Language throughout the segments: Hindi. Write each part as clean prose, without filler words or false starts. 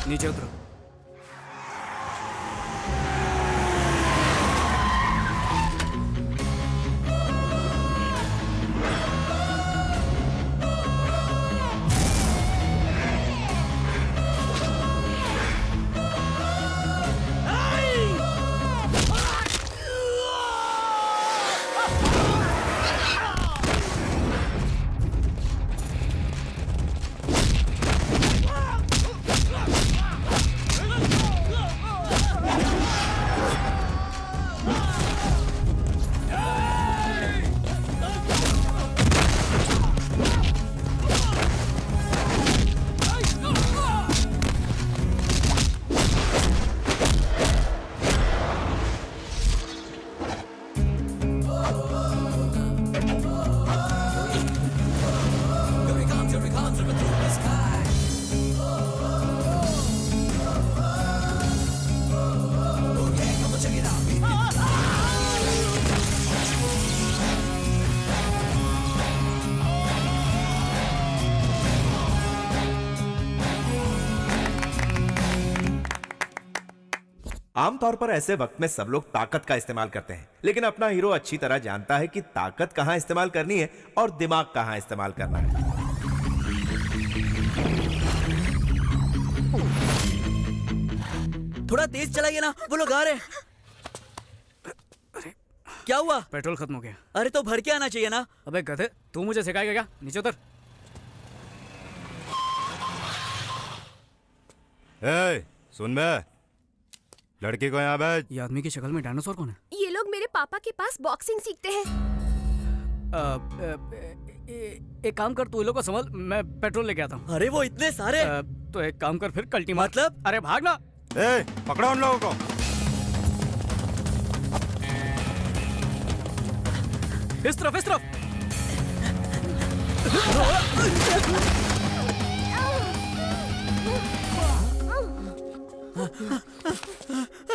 नीचे उतरो। आमतौर पर ऐसे वक्त में सब लोग ताकत का इस्तेमाल करते हैं, लेकिन अपना हीरो अच्छी तरह जानता है कि ताकत कहां इस्तेमाल करनी है और दिमाग कहां इस्तेमाल करना है। थोड़ा तेज चलाइए ना, वो लोग आ रहे हैं। क्या हुआ? पेट्रोल खत्म हो गया। अरे तो भर के आना चाहिए ना। अबे गधे, तू मुझे सिखाएगा क्या? नीचे उतर। सुन बे, लड़की को यहाँ भेज। ये आदमी की शक्ल में डायनासोर कौन है? ये लोग मेरे पापा के पास बॉक्सिंग सीखते हैं। एक काम कर, तू इन लोग को संभाल, मैं पेट्रोल लेके आता हूँ। अरे वो इतने सारे। तो एक काम कर फिर, कल्टी मार। मतलब? अरे भागना। पकड़ो उन लोगों को। इस तरफ, इस तरफ।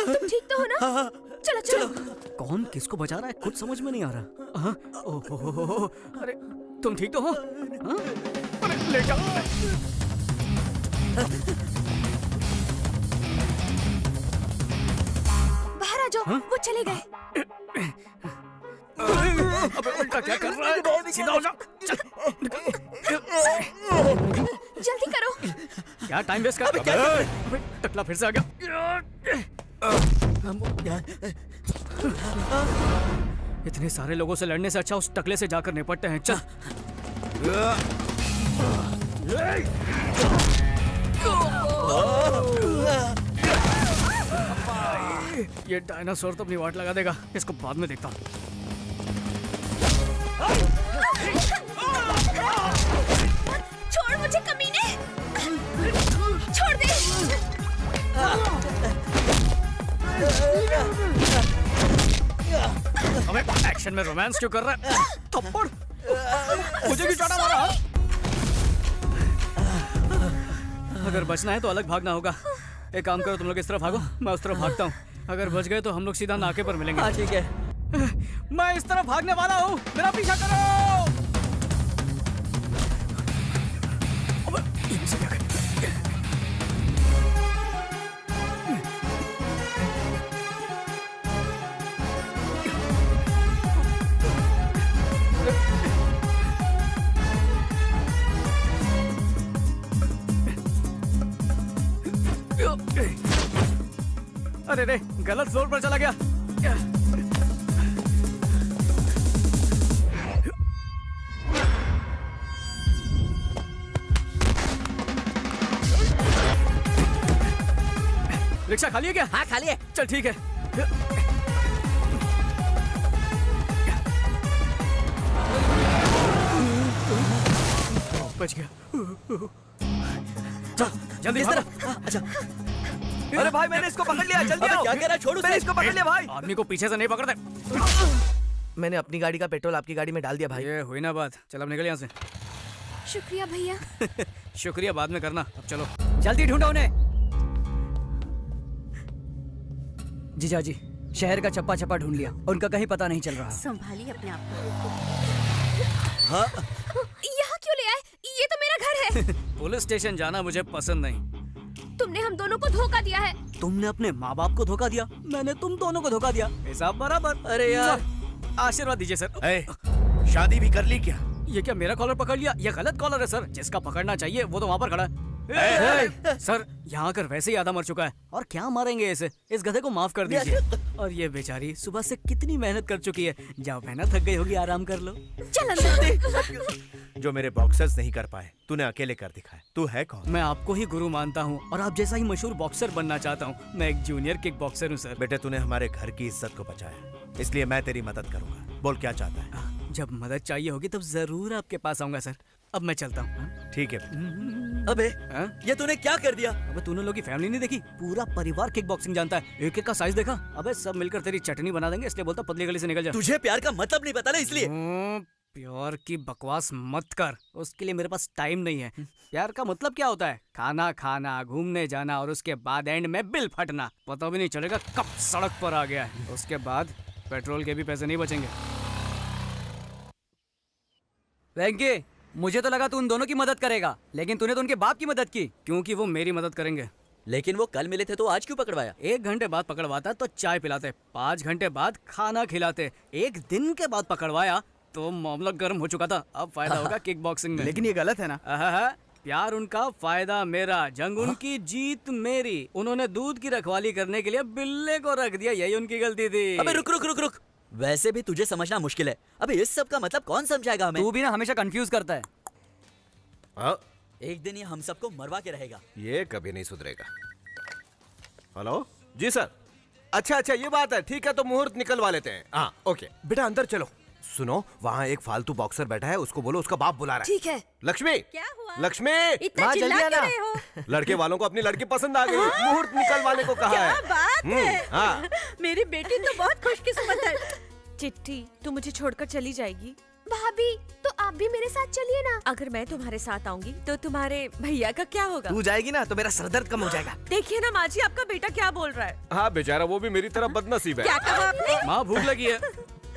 तुम ठीक तो हो ना? चलो चलो। कौन किसको बचा रहा है कुछ समझ में नहीं आ रहा। ओहो, अरे तुम ठीक तो हो? हाँ? अरे ले जाओ। बाहर आ जाओ। वो चले गए। अबे उल्टा क्या कर रहा है? सीधा हो जा। चल। जल्दी करो। क्या टाइम वेस्ट कर? अबे टकला फिर से आ गया। इतने सारे लोगों से लड़ने से अच्छा उस टकले से जाकर निपटते हैं। चल। ये डायनासोर तो अपनी वाट लगा देगा, इसको बाद में देखता हूँ। छोड़ मुझे कमीने। छोड़ दे। अबे एक्शन में रोमांस क्यों कर रहा है? थप्पड़। मुझे भी चाटा मारा। अगर बचना है तो अलग भागना होगा। एक काम करो, तुम लोग इस तरफ भागो, मैं उस तरफ भागता हूँ। अगर बच गए तो हम लोग सीधा नाके पर मिलेंगे। हाँ ठीक है। मैं इस तरफ भागने वाला हूँ, मेरा पीछा करो। अबे ये से क्या कर? अरे रे, गलत फ्लोर पर चला गया। रिक्शा खाली है क्या? हाँ खाली है। चल ठीक है। बच गया। चल जल्दी इस भागो। तरफ। अच्छा। अरे भाई मैंने इसको पकड़ लिया, जल्दी आओ। क्या कह रहा है? छोड़, मैंने इसको पकड़ लिया भाई। आदमी को पीछे से नहीं पकड़ते। मैंने अपनी गाड़ी का पेट्रोल आपकी गाड़ी में डाल दिया भाई। ये हुई ना बात। चल अब निकल यहाँ से। शुक्रिया भैया। शुक्रिया बाद में करना, अब चलो। जल्दी ढूंढो उन्हें। जीजा जी, शहर का चप्पा चप्पा ढूंढ लिया, उनका कहीं पता नहीं चल रहा। संभालिए अपने आप को। यहाँ क्यों ले आए? ये तो मेरा घर है। पुलिस स्टेशन जाना मुझे पसंद नहीं। तुमने हम दोनों को धोखा दिया है। तुमने अपने माँ बाप को धोखा दिया, मैंने तुम दोनों को धोखा दिया, हिसाब बराबर। अरे यार, आशीर्वाद दीजिए सर। ए, शादी भी कर ली क्या? ये क्या मेरा कॉलर पकड़ लिया? ये गलत कॉलर है सर, जिसका पकड़ना चाहिए वो तो वहाँ पर खड़ा है। सर यहाँ आकर वैसे ही आधा मर चुका है, और क्या मारेंगे इसे? इस गधे को माफ कर दीजिए। और ये बेचारी सुबह से कितनी मेहनत कर चुकी है, जाओ बहना थक गई होगी, आराम कर लो। चल अंदर। जो मेरे बॉक्सर्स नहीं कर पाए तूने अकेले कर दिखाया। तू है कौन? मैं आपको ही गुरु मानता हूँ और आप जैसा ही मशहूर बॉक्सर बनना चाहता हूँ। मैं एक जूनियर किक बॉक्सर हूँ सर। बेटे तूने हमारे घर की इज्जत को बचाया, इसलिए मैं तेरी मदद करूंगा। बोल क्या चाहता है? जब मदद चाहिए होगी तब जरूर आपके पास आऊंगा सर। अब मैं चलता हूँ। ठीक है। अबे हाँ? ये तूने क्या कर दिया? अबे तूने लोग की फैमिली नहीं देखी? पूरा परिवार किक बॉक्सिंग जानता है। एक एक का साइज देखा? अबे सब मिलकर तेरी चटनी बना देंगे, इसलिए बोलता पतली गली से निकल जा। तुझे प्यार का मतलब नहीं पता ना, इसलिए। प्यार की बकवास मत कर, उसके लिए मेरे पास टाइम नहीं है। प्यार का मतलब क्या होता है? खाना खाना, घूमने जाना और उसके बाद एंड में बिल फटना। पता भी नहीं चलेगा कब सड़क पर आ गया है। उसके बाद पेट्रोल के भी पैसे नहीं बचेंगे। वेंकी, मुझे तो लगा तू उन दोनों की मदद करेगा, लेकिन तूने तो उनके बाप की मदद की। क्योंकि वो मेरी मदद करेंगे। लेकिन वो कल मिले थे तो आज क्यों पकड़वाया? 1 घंटे बाद पकड़वाता तो चाय पिलाते, 5 घंटे बाद खाना खिलाते, 1 दिन के बाद पकड़वाया तो मामला गर्म हो चुका था। अब फायदा होगा किक बॉक्सिंग में। लेकिन ये गलत है ना? प्यार उनका, फायदा मेरा, जंग उनकी, जीत मेरी। उन्होंने दूध की रखवाली करने के लिए बिल्ले को रख दिया, यही उनकी गलती थी। अबे रुक रुक रुक रुक, वैसे भी तुझे समझना मुश्किल है। अबे इस सब का मतलब कौन समझाएगा हमें? तू भी ना हमेशा कंफ्यूज करता है। हाँ? एक दिन ये हम सबको मरवा के रहेगा। ये कभी नहीं सुधरेगा। हेलो जी सर। अच्छा ये बात है, ठीक है तो मुहूर्त निकलवा लेते हैं। हाँ ओके बेटा अंदर चलो। सुनो वहाँ एक फालतू बॉक्सर बैठा है, उसको बोलो उसका बाप बुला रहा है। ठीक है। लक्ष्मी, क्या हुआ? लक्ष्मी, इतना माँ चिल्ला जल्दी आना। क्यों रहे हो? लड़के वालों को अपनी लड़की पसंद आ गई, मुहूर्त निकलवाने को कहा क्या है। बात है? हाँ। मेरी बेटी तो बहुत खुशकिस्मत है। चिट्ठी, तू मुझे छोड़कर चली जाएगी? भाभी, तो आप भी मेरे साथ चलिए ना। अगर मैं तुम्हारे साथ आऊंगी तो तुम्हारे भैया का क्या होगा? तू जाएगी ना तो मेरा सरदर्द कम हो जाएगा। देखिए ना माँ जी, आपका बेटा क्या बोल रहा है। हाँ बेचारा, वो भी मेरी तरह बदनसीब है। क्या कहा आपने? माँ भूख लगी है।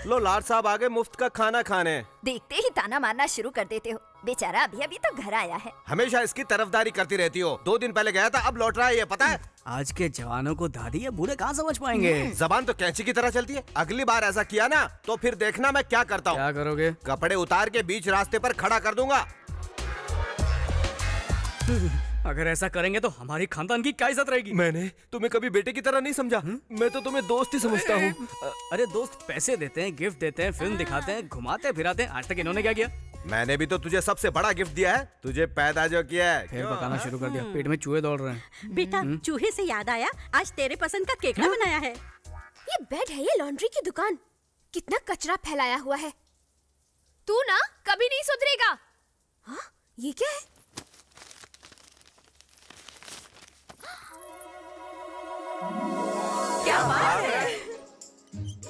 लो लाड साहब आ गए मुफ्त का खाना खाने। देखते ही ताना मारना शुरू कर देते हो। बेचारा अभी अभी तो घर आया है। हमेशा इसकी तरफदारी करती रहती हो। 2 दिन पहले गया था, अब लौट रहा है, ये पता है? आज के जवानों को दादी या बूढ़े कहाँ समझ पाएंगे। जबान तो कैंची की तरह चलती है। अगली बार ऐसा किया ना तो फिर देखना मैं क्या करता हूँ। क्या करोगे? कपड़े उतार के बीच रास्ते पर खड़ा कर दूंगा। अगर ऐसा करेंगे तो हमारी खानदान की क्या इज्जत रहेगी? मैंने तुम्हें कभी बेटे की तरह नहीं समझा। मैं तो तुम्हें दोस्त ही समझता हूँ। अरे दोस्त पैसे देते हैं, गिफ्ट देते हैं, फिल्म दिखाते हैं, घुमाते फिराते हैं। आज तक इन्होंने क्या किया? मैंने भी तो तुझे सबसे बड़ा गिफ्ट दिया है, तुझे पैदा जो किया है। फिर पकाना शुरू कर दिया, पेट में चूहे दौड़ रहे हैं। बेटा, चूहे से याद आया, आज तेरे पसंद का केकड़ा बनाया है। ये बेड है, ये लॉन्ड्री की दुकान। कितना कचरा फैलाया हुआ है। तू ना कभी नहीं सुधरेगा। हाँ, ये क्या है? क्या बात है?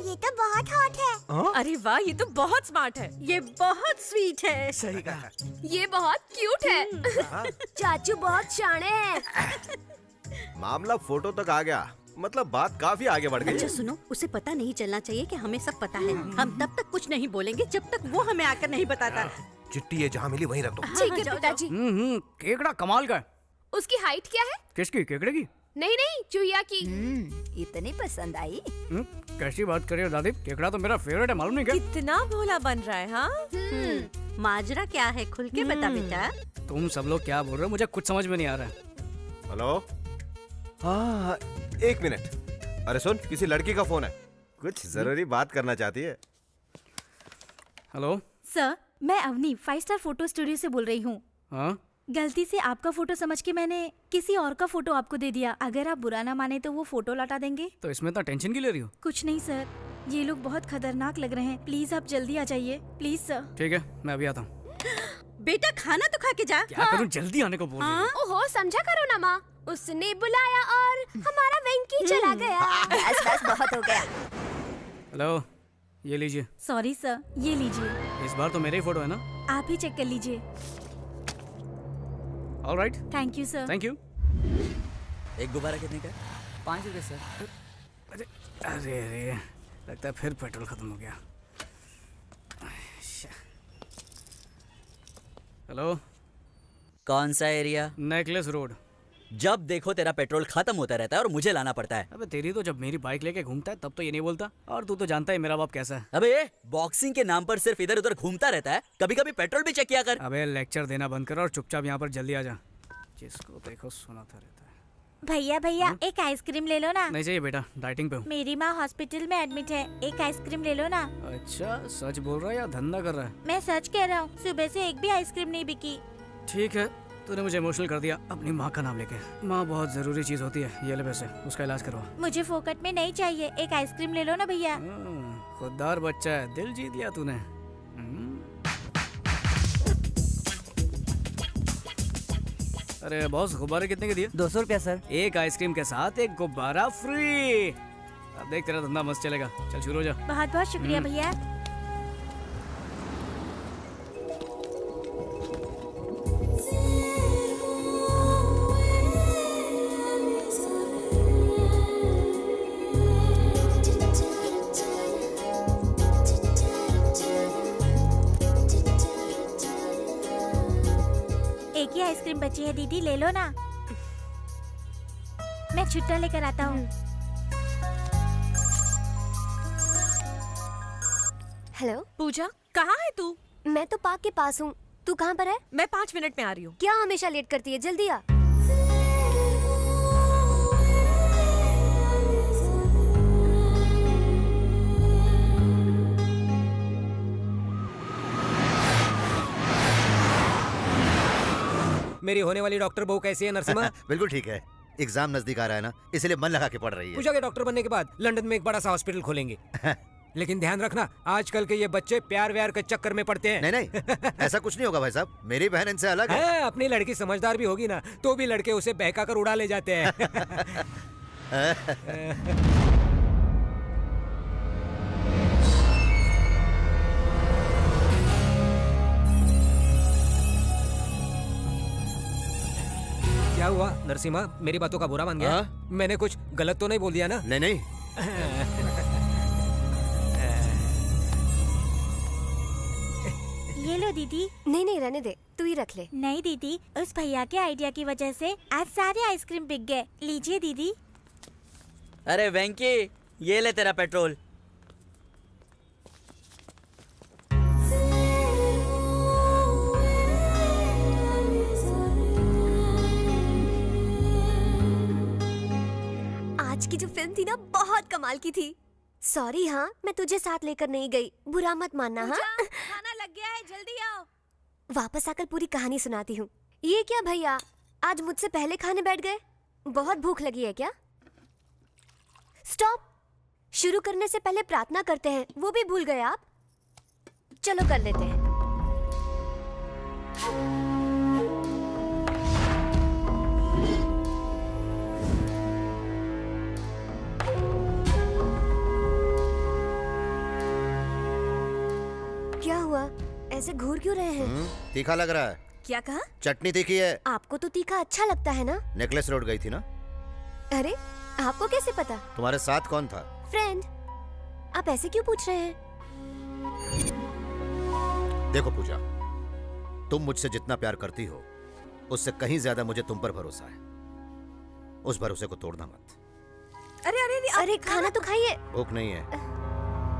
ये तो बहुत हॉट है। अरे वाह, ये तो बहुत स्मार्ट है। ये बहुत स्वीट है। सही कहा। ये बहुत क्यूट है। चाचू बहुत शाणे हैं। मामला फोटो तक आ गया, मतलब बात काफी आगे बढ़ गई। अच्छा सुनो, उसे पता नहीं चलना चाहिए कि हमें सब पता है। हम तब तक कुछ नहीं बोलेंगे जब तक वो हमें आकर नहीं बताता। चिट्ठी ये जहाँ मिली वहीं रख दो। ठीक है पिताजी। केकड़ा कमाल का है। उसकी हाइट क्या है? किसकी? केकड़े की? नहीं नहीं, चूहिया की। इतनी पसंद आई। कैसी बात कर रही हो दादी? केकड़ा तो मेरा फेवरेट है, मालूम नहीं क्या? कितना भोला बन रहा है। हाँ, माजरा क्या है, खुल के बता बेटा। तुम सब लोग क्या बोल रहे हो? मुझे कुछ समझ में नहीं आ रहा है। हेलो, हाँ 1 मिनट। अरे सुन, किसी लड़की का फोन है, कुछ जरूरी बात करना चाहती है। हेलो। सर, मैं अवनी 5 स्टार फोटो स्टूडियो से बोल रही हूँ। हाँ, गलती से आपका फोटो समझ के मैंने किसी और का फोटो आपको दे दिया। अगर आप बुरा ना माने तो वो फोटो लौटा देंगे? तो इसमें इतना टेंशन क्यों ले रही हो? कुछ नहीं सर, ये लोग बहुत खतरनाक लग रहे हैं। प्लीज आप जल्दी आ जाइए, प्लीज सर। ठीक है, मैं अभी आता हूँ। बेटा खाना तो खा के जा। क्या करूँ, जल्दी आने को बोल रही है। ओहो, समझा करो ना माँ। उसने बुलाया और हमारा वेंकी चला गया। बस बस बहुत हो गया। हेलो, ये लीजिए। सॉरी सर, ये लीजिए। इस बार तो मेरे ही फोटो है ना? आप ही चेक कर लीजिए। Alright, thank you sir. Thank you. एक गुब्बारा कितने का? 5 रुपए सर। अरे अरे, लगता है फिर पेट्रोल खत्म हो गया। हेलो, कौन सा एरिया? Necklace road. जब देखो तेरा पेट्रोल खत्म होता रहता है और मुझे लाना पड़ता है। अबे तेरी तो जब मेरी बाइक लेके घूमता है तब तो ये नहीं बोलता, और तू तो जानता है मेरा बाप कैसा है। अबे ये बॉक्सिंग के नाम पर सिर्फ इधर उधर घूमता रहता है, कभी कभी पेट्रोल भी चेक किया कर। अबे लेक्चर देना बंद कर और चुपचाप यहाँ पर जल्दी आ जा। जिसको देखो सुनाता रहता है। भैया भैया एक आइसक्रीम ले लो ना। नहीं चाहिए बेटा, डाइटिंग पे हूँ। मेरी माँ हॉस्पिटल में एडमिट है, एक आइसक्रीम ले लो ना। अच्छा, सच बोल रहा है या धंधा कर रहा है? मैं सच कह रहा हूँ, सुबह से एक भी आइसक्रीम नहीं बिकी। ठीक है, तूने मुझे इमोशनल कर दिया अपनी माँ का नाम लेके। माँ बहुत जरूरी चीज होती है, ये ले पैसे, उसका इलाज करवा। मुझे फोकट में नहीं चाहिए, एक आइसक्रीम ले लो ना भैया। खुददार बच्चा है, दिल जीत लिया तूने। अरे बॉस, गुब्बारे कितने के दिए? 200 रुपया सर। एक आइसक्रीम के साथ एक गुब्बारा फ्री। अब देख तेरा धंधा मस्त चलेगा। चल शुरू हो जा। बहुत बहुत शुक्रिया भैया। एक ही आइसक्रीम बची है दीदी, ले लो ना। मैं छुट्टा लेकर आता हूँ। हेलो, पूजा, कहाँ है तू? मैं तो पार्क के पास हूँ। तू कहाँ पर है? मैं 5 मिनट में आ रही हूँ। क्या हमेशा लेट करती है? जल्दी आ। मेरी होने वाली डॉक्टर बहू कैसी है नरसिम्हा? बिल्कुल ठीक है। एग्जाम नजदीक आ रहा है ना, इसलिए मन लगा के पढ़ रही है। पूजा के डॉक्टर बनने के बाद लंदन में एक बड़ा सा हॉस्पिटल खोलेंगे। लेकिन ध्यान रखना, आजकल के ये बच्चे प्यार व्यार के चक्कर में पड़ते हैं। नहीं नहीं, ऐसा कुछ नहीं होगा भाई साहब, मेरी बहन इनसे अलग है। हाँ, अपनी लड़की समझदार भी होगी ना, तो भी लड़के उसे बहका कर उड़ा ले जाते हैं। क्या हुआ नरसिम्हा, मेरी बातों का बुरा मान गया? हाँ? मैंने कुछ गलत तो नहीं बोल दिया ना? नहीं नहीं। ये लो दीदी। नहीं नहीं, रहने दे, तू ही रख ले। नहीं दीदी, उस भैया के आइडिया की वजह से आज सारे आइसक्रीम बिक गए। लीजिए दीदी। अरे वेंकी, ये ले तेरा पेट्रोल। आज की जो फिल्म थी ना, बहुत कमाल की थी। सॉरी, हाँ मैं तुझे साथ लेकर नहीं गई, बुरा मत मानना। हाँ, खाना लग गया है, जल्दी आओ। वापस आकर पूरी कहानी सुनाती हूँ। ये क्या भैया, आज मुझसे पहले खाने बैठ गए? बहुत भूख लगी है क्या? स्टॉप, शुरू करने से पहले प्रार्थना करते हैं, वो भी भूल गए आप? चलो कर लेते हैं। क्या हुआ, ऐसे घूर क्यों रहे हैं? तीखा लग रहा है। क्या कहा? चटनी तीखी है। आपको तो तीखा अच्छा लगता है ना? नेकलेस रोड गई थी ना? अरे, आपको कैसे पता? तुम्हारे साथ कौन था? फ्रेंड। आप ऐसे क्यों पूछ रहे हैं? देखो पूजा, तुम मुझसे जितना प्यार करती हो, उससे कहीं ज्यादा मुझे तुम पर भरोसा है। उस भरोसे को तोड़ना मत। अरे अरे अरे, अरे खाना तो खाइए। भूख नहीं है।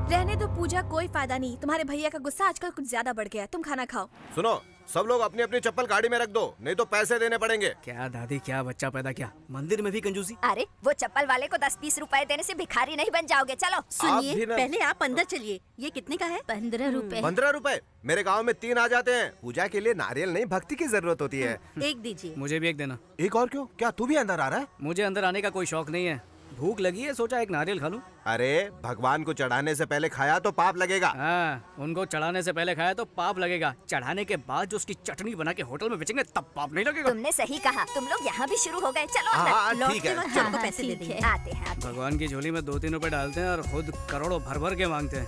रहने दो पूजा, कोई फायदा नहीं। तुम्हारे भैया का गुस्सा आजकल कुछ ज्यादा बढ़ गया है। तुम खाना खाओ। सुनो, सब लोग अपनी अपनी चप्पल गाड़ी में रख दो, नहीं तो पैसे देने पड़ेंगे। क्या दादी, क्या बच्चा पैदा किया, मंदिर में भी कंजूसी। अरे वो चप्पल वाले को 10-20 रुपए देने से भिखारी नहीं बन जाओगे। चलो सुनिए, भी ना- पहले आप अंदर चलिए। ये कितने का है? 15 रुपए। 15 रुपए? मेरे गांव में 3 आ जाते हैं। पूजा के लिए नारियल नहीं, भक्ति की जरूरत होती है। एक दीजिए। मुझे भी एक देना। एक और क्यों? क्या तू भी अंदर आ रहा है? मुझे अंदर आने का कोई शौक नहीं है, भूख लगी है, सोचा एक नारियल खा लूं। अरे भगवान को चढ़ाने से पहले खाया तो पाप लगेगा। हाँ, उनको चढ़ाने से पहले खाया तो पाप लगेगा, चढ़ाने के बाद जो उसकी चटनी बना के होटल में बेचेंगे तब पाप नहीं लगेगा। तुमने सही कहा, तुम लोग यहाँ भी शुरू हो गए। चलो अंदर। हाँ लौट ठीक के है। वक्त सबको पैसे दे देंगे। आते हैं आते हैं। भगवान की झोली में 2-3 रुपए डालते हैं और खुद करोड़ों भर भर के मांगते हैं।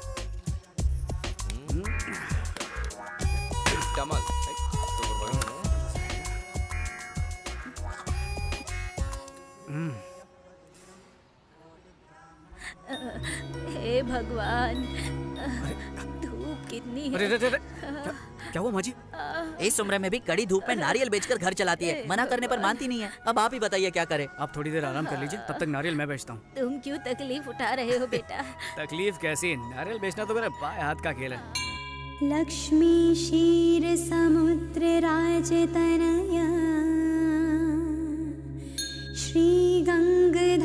भगवान, धूप कितनी अरे है। रे, रे, रे, क्या हुआ माँ जी? इस उम्र में भी कड़ी धूप में नारियल बेचकर घर चलाती है, मना करने पर मानती नहीं है। अब आप ही बताइए क्या करे। आप थोड़ी देर आराम कर लीजिए, तब तक नारियल मैं बेचता हूँ। तुम क्यों तकलीफ उठा रहे हो बेटा? तकलीफ कैसी, नारियल बेचना तो मेरे बाएं हाथ का खेल है। लक्ष्मी क्षीर समुद्र राजतनया श्री गंगधामेश्वरी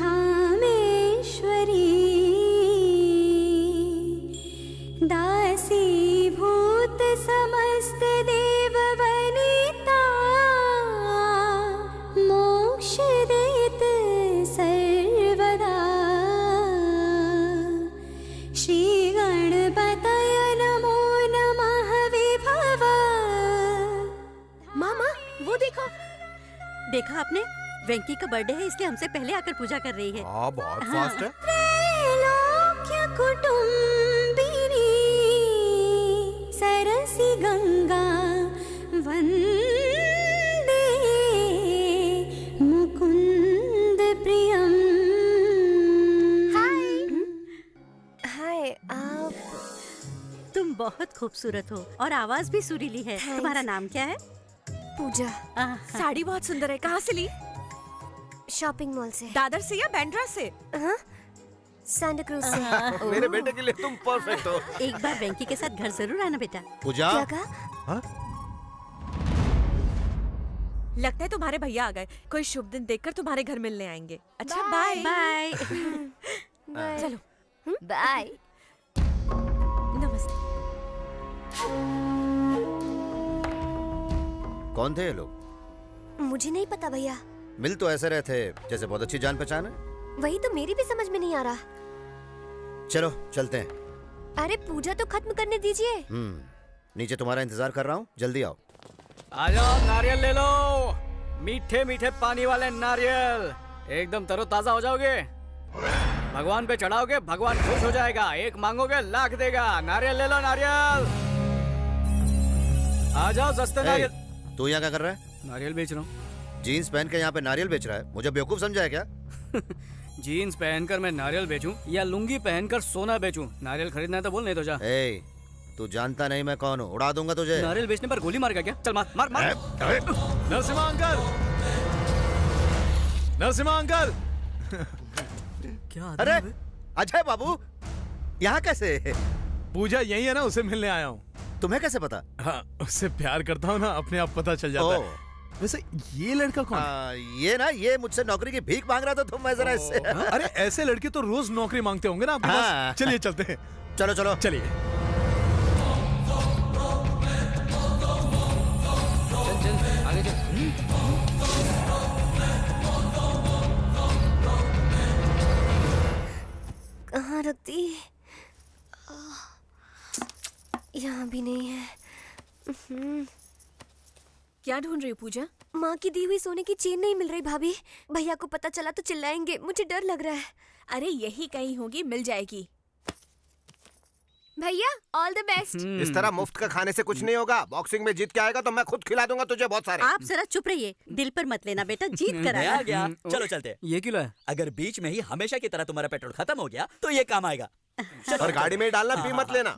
दासी भूत समस्त देव वनिता मोक्ष देत सर्वदा श्री गणपतय नमो नमः विभव। मामा वो देखो, देखा आपने? वेंकी का बर्थडे है इसलिए हमसे पहले आकर पूजा कर रही है। हाँ बहुत फास्ट है। त्रैलोक्य कुटुंबिनी सरसी गंगा वंदे मुकुंद प्रियम। हाय, आप तुम बहुत खूबसूरत हो और आवाज भी सुरीली है। Thanks. तुम्हारा नाम क्या है? पूजा। साड़ी बहुत सुंदर है, कहाँ से ली? शॉपिंग मॉल से। दादर से या बैंड्रा से? हाँ? सांता क्रूज से। मेरे बेटे के लिए तुम परफेक्ट हो। एक बार वेंकी के साथ घर जरूर आना बेटा। पूजा, क्या कहा? लगता है तुम्हारे भैया आ गए। कोई शुभ दिन देखकर तुम्हारे घर मिलने आएंगे। अच्छा बाय। बाय। चलो बाय। नमस्ते। कौन थे ये लोग? मुझे नहीं पता भैया, मिल तो ऐसे रहे थे जैसे बहुत अच्छी जान पहचान है। वही तो मेरी भी समझ में नहीं आ रहा। चलो चलते हैं। अरे पूजा तो खत्म करने दीजिए। नीचे तुम्हारा इंतजार कर रहा हूँ, जल्दी आओ। आ जाओ, नारियल ले लो, मीठे मीठे पानी वाले नारियल, एकदम तरोताजा हो जाओगे। भगवान पे चढ़ाओगे, भगवान खुश हो जाएगा। एक मांगोगे लाख देगा। नारियल ले लो, नारियल। आ जाओ, सस्ते नारियल। तू यहाँ क्या कर रहा है? नारियल बेच रहा हूँ। जीन्स पहन के यहाँ पे नारियल बेच रहा है? मुझे बेवकूफ समझा है क्या? जीन्स पहनकर मैं नारियल बेचूं या लुंगी पहनकर सोना बेचूं? नारियल खरीदना है तो बोल, नहीं तो जा। ए, तू जानता नहीं मैं कौन हूँ, उड़ा दूंगा तुझे। नारियल बेचने पर गोली मारेगा क्या? चल मार मार मार। Narasimha uncle, Narasimha uncle. क्या अरे आदमी है? अजय बाबू, यहाँ कैसे? पूजा यही है ना, उसे मिलने आया हूँ। तुम्हें कैसे पता? हाँ, उससे प्यार करता हूँ ना, अपने आप पता चल जाता है। वैसे ये लड़का कौन है? ये मुझसे नौकरी की भीख मांग रहा था, तो मैं जरा इससे। अरे ऐसे लड़के तो रोज नौकरी मांगते होंगे ना आपके पास। चलिए चलते हैं। चलो चलो चलिए। चल आगे चल। कहाँ रख दी? यहाँ भी नहीं है। क्या ढूंढ रही हो पूजा? माँ की दी हुई सोने की चेन नहीं मिल रही भाभी। भैया को पता चला तो चिल्लाएंगे, मुझे डर लग रहा है। अरे यही कहीं होगी, मिल जाएगी। भैया ऑल द बेस्ट। इस तरह मुफ्त का खाने से कुछ नहीं होगा। बॉक्सिंग में जीत के आएगा तो मैं खुद खिला दूंगा तुझे बहुत सारे। आप जरा चुप रहिए, दिल पर मत लेना बेटा, जीत कर आया। आ गया, चलो चलते हैं। ये क्यों है? अगर बीच में ही हमेशा की तरह तुम्हारा पेट्रोल खत्म हो गया तो ये काम आएगा। और गाड़ी में ही डालना, पी मत लेना।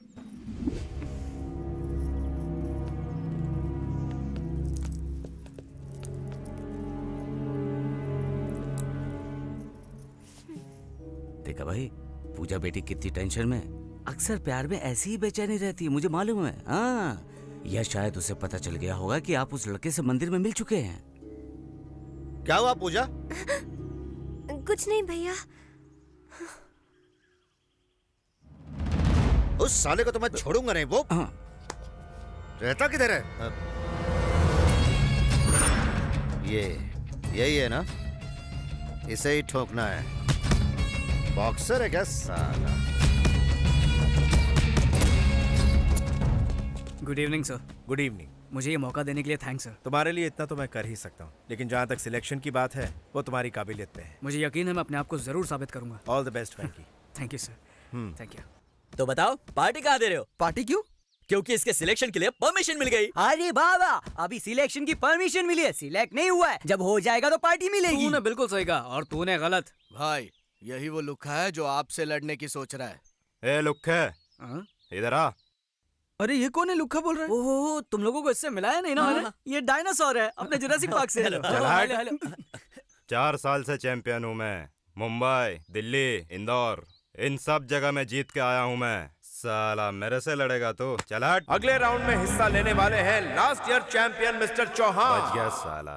देखा भाई, पूजा बेटी कितनी टेंशन में। अक्सर प्यार में ऐसी ही बेचैनी रहती है, मुझे मालूम है। हाँ, या शायद उसे पता चल गया होगा कि आप उस लड़के से मंदिर में मिल चुके हैं। क्या हुआ पूजा? कुछ नहीं भैया। उस साले को तो मैं छोड़ूंगा नहीं। वो रहता किधर है? यही है ना, इसे ही ठोकना है। बॉक्सर है क्या साला? Good evening sir. Good evening. मुझे ये मौका देने के लिए थैंक्स सर। तुम्हारे लिए इतना तो मैं कर ही सकता हूँ, लेकिन जहाँ तक सिलेक्शन की बात है वो तुम्हारी काबिलियत पे है। मुझे यकीन है मैं अपने आप को जरूर साबित करूंगा। All the best Venky. Thank you sir. Thank you. तो बताओ, पार्टी कहाँ दे रहे हो? पार्टी क्यों? क्योंकि इसके सिलेक्शन के लिए परमिशन मिल गई। अरे बाबा, अभी सिलेक्शन की परमिशन मिली है, सिलेक्ट नहीं हुआ है। जब हो जाएगा तो पार्टी मिलेगी। तूने बिल्कुल सही कहा और तूने गलत। भाई यही वो लुखा है जो आपसे लड़ने की सोच रहा है। ए लुक्खे, हाँ? इधर आ। अरे ये कौन है? लुक्खा बोल रहा है। ओहो, तुम लोगों को इससे मिलाया नहीं ना मैंने? ये डायनासोर है अपने जुरासिक पार्क से। चल हट। 4 साल से चैंपियन हूँ मैं। मुंबई, दिल्ली, इंदौर, इन सब जगह में जीत के आया हूँ मैं। साला मेरे से लड़ेगा तो चल हट। अगले राउंड में हिस्सा लेने वाले हैं last year champion mister Chauhan. बच गया साला।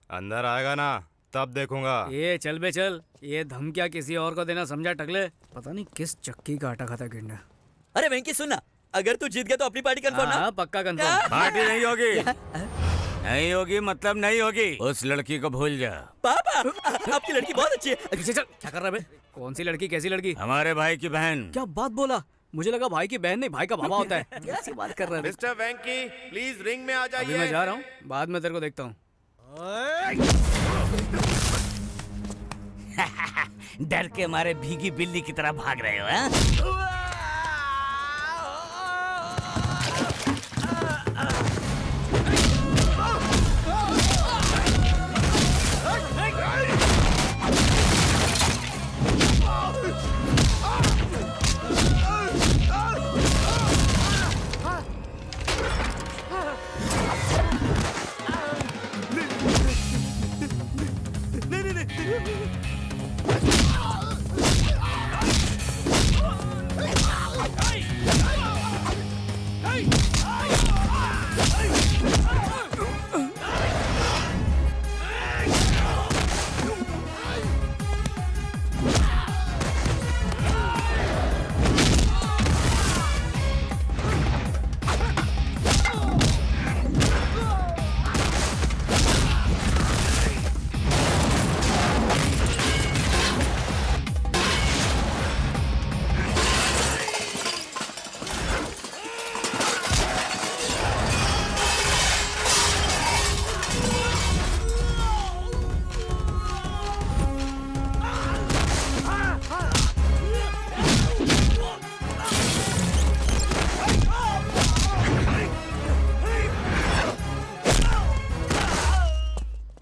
अंदर आएगा ना तब देखूंगा। ये चल बे चल, ये धमकियाँ किसी और को देना समझा टकले? पता नहीं किस चक्की का आटा खाता गिंडा। अरे वेंकी सुन ना, अगर तू जीत गया तो अपनी पार्टी कंफर्म ना? हाँ पक्का कंफर्म। पार्टी नहीं होगी। नहीं होगी मतलब नहीं होगी। उस लड़की को भूल जा। पापा, आपकी लड़की बहुत अच्छी है। चल चल, क्या कर रहा है बे? कौन सी लड़की? कैसी लड़की? हमारे भाई की बहन। क्या बात बोला? मुझे लगा भाई की बहन नहीं, भाई का बाबा होता है। कैसी बात कर रहा है? मिस्टर वेंकी प्लीज रिंग में आ अभी जाइए। मैं जा रहा हूँ, बाद में तेरे को देखता हूँ। डर के मारे भीगी बिल्ली की तरह भाग रहे हो हाँ?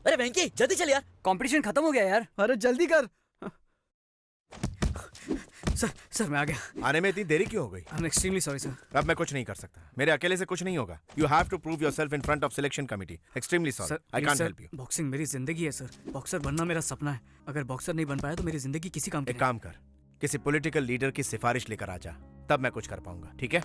अरे वेंकी जल्दी चल यार, कंपटीशन खत्म हो गया यार। अरे जल्दी कर। सर मैं आ गया। आने में इतनी देरी क्यों हो गई? I am extremely sorry sir. अब मैं कुछ नहीं कर सकता, मेरे अकेले से कुछ नहीं होगा। You have to prove yourself in front of selection committee. Extremely sorry, I can't help you. Boxing मेरी जिंदगी है सर, बॉक्सर बनना मेरा सपना है। अगर बॉक्सर नहीं बन पाया तो मेरी जिंदगी किसी काम की एक काम कर, किसी पॉलिटिकल लीडर की सिफारिश लेकर आ जा, तब मैं कुछ कर पाऊंगा, ठीक है?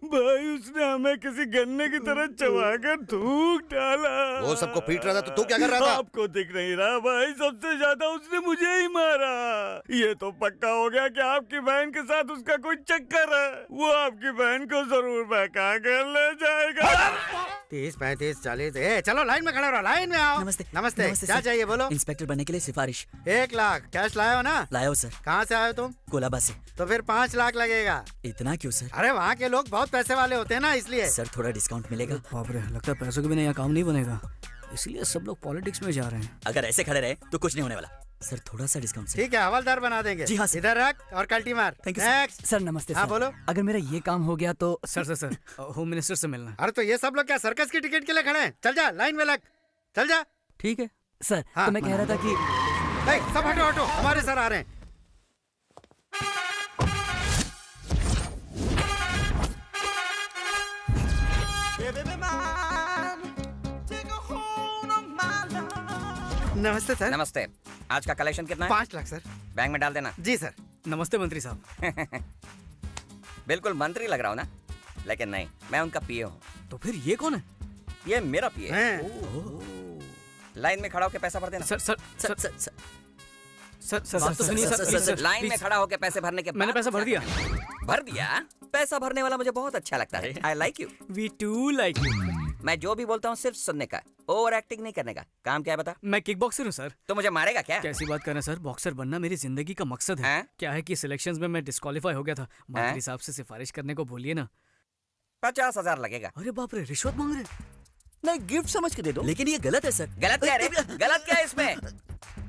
भाई उसने हमें किसी गन्ने की तरह चबाकर थूक डाला। वो सबको पीट रहा था तो तू क्या कर रहा था? आपको दिख नहीं रहा भाई, सबसे ज्यादा उसने मुझे ही मारा। ये तो पक्का हो गया कि आपकी बहन के साथ उसका कोई चक्कर है। वो आपकी बहन को जरूर बहका कर ले जाएगा। 30, 35, 40। चलो लाइन में खड़े रहो, लाइन में आओ। नमस्ते। नमस्ते, नमस्ते क्या सर। चाहिए बोलो। इंस्पेक्टर बनने के लिए सिफारिश। 1 लाख कैश लाए हो ना? लाया हो सर। कहाँ से आए हो तुम? कोलाबा से। तो फिर 5 लाख लगेगा। इतना क्यों सर? अरे वहाँ के लोग बहुत पैसे वाले होते हैं ना, इसलिए। सर थोड़ा डिस्काउंट मिलेगा? बाप रे, लगता है पैसों के बिना यहाँ काम नहीं बनेगा, इसलिए सब लोग पॉलिटिक्स में जा रहे हैं। अगर ऐसे खड़े रहे तो कुछ नहीं होने वाला। सर थोड़ा सा डिस्काउंट सर। ठीक है, हवलदार बना देंगे। जी हाँ सर। इधर रख और कल्टी मार। Thank you Next। सर। नमस्ते हाँ सर। बोलो। अगर मेरा ये काम हो गया तो सर होम मिनिस्टर से मिलना है। अरे तो ये सब लोग क्या सर्कस की टिकट के लिए खड़े हैं? चल जा, लाइन में लग, चल जा। ठीक है सर। हाँ। तो मैं कह रहा था कि सब हटो हटो, हमारे सर आ रहे हैं। नमस्ते सर। नमस्ते। आज का कलेक्शन कितना है? 5 लाख सर। बैंक में डाल देना। जी सर। नमस्ते मंत्री साहब। बिल्कुल मंत्री लग रहा हूँ ना, लेकिन नहीं, मैं उनका पीए हूँ। तो फिर ये कौन है? ये मेरा पीए है। लाइन में खड़ा होकर पैसा भर देना। सर बात तो सुनिए सर। लाइन में खड़ा होकर पैसे भरने के बाद मैंने पैसा भर दिया। भर दिया? पैसा भरने वाला मुझे बहुत अच्छा लगता है। I like you. We too like you. मैं जो भी बोलता हूँ सिर्फ सुनने का, ओवर एक्टिंग नहीं करने का। काम क्या है बता? मैं किक बॉक्सर हूँ सर। तो मुझे मारेगा क्या? कैसी बात कर रहे हैं सर, बॉक्सर बनना मेरी जिंदगी का मकसद है। क्या है कि सिलेक्शंस में मैं डिस्क्वालीफाई हो गया था, मंत्री साहब से सिफारिश करने को बोलिए ना। 50,000 लगेगा। अरे बाप रे, रिश्वत मांग रहे? नहीं, गिफ्ट समझ के दे दो। लेकिन ये गलत है सर। गलत क्या है रे? गलत क्या है इसमें?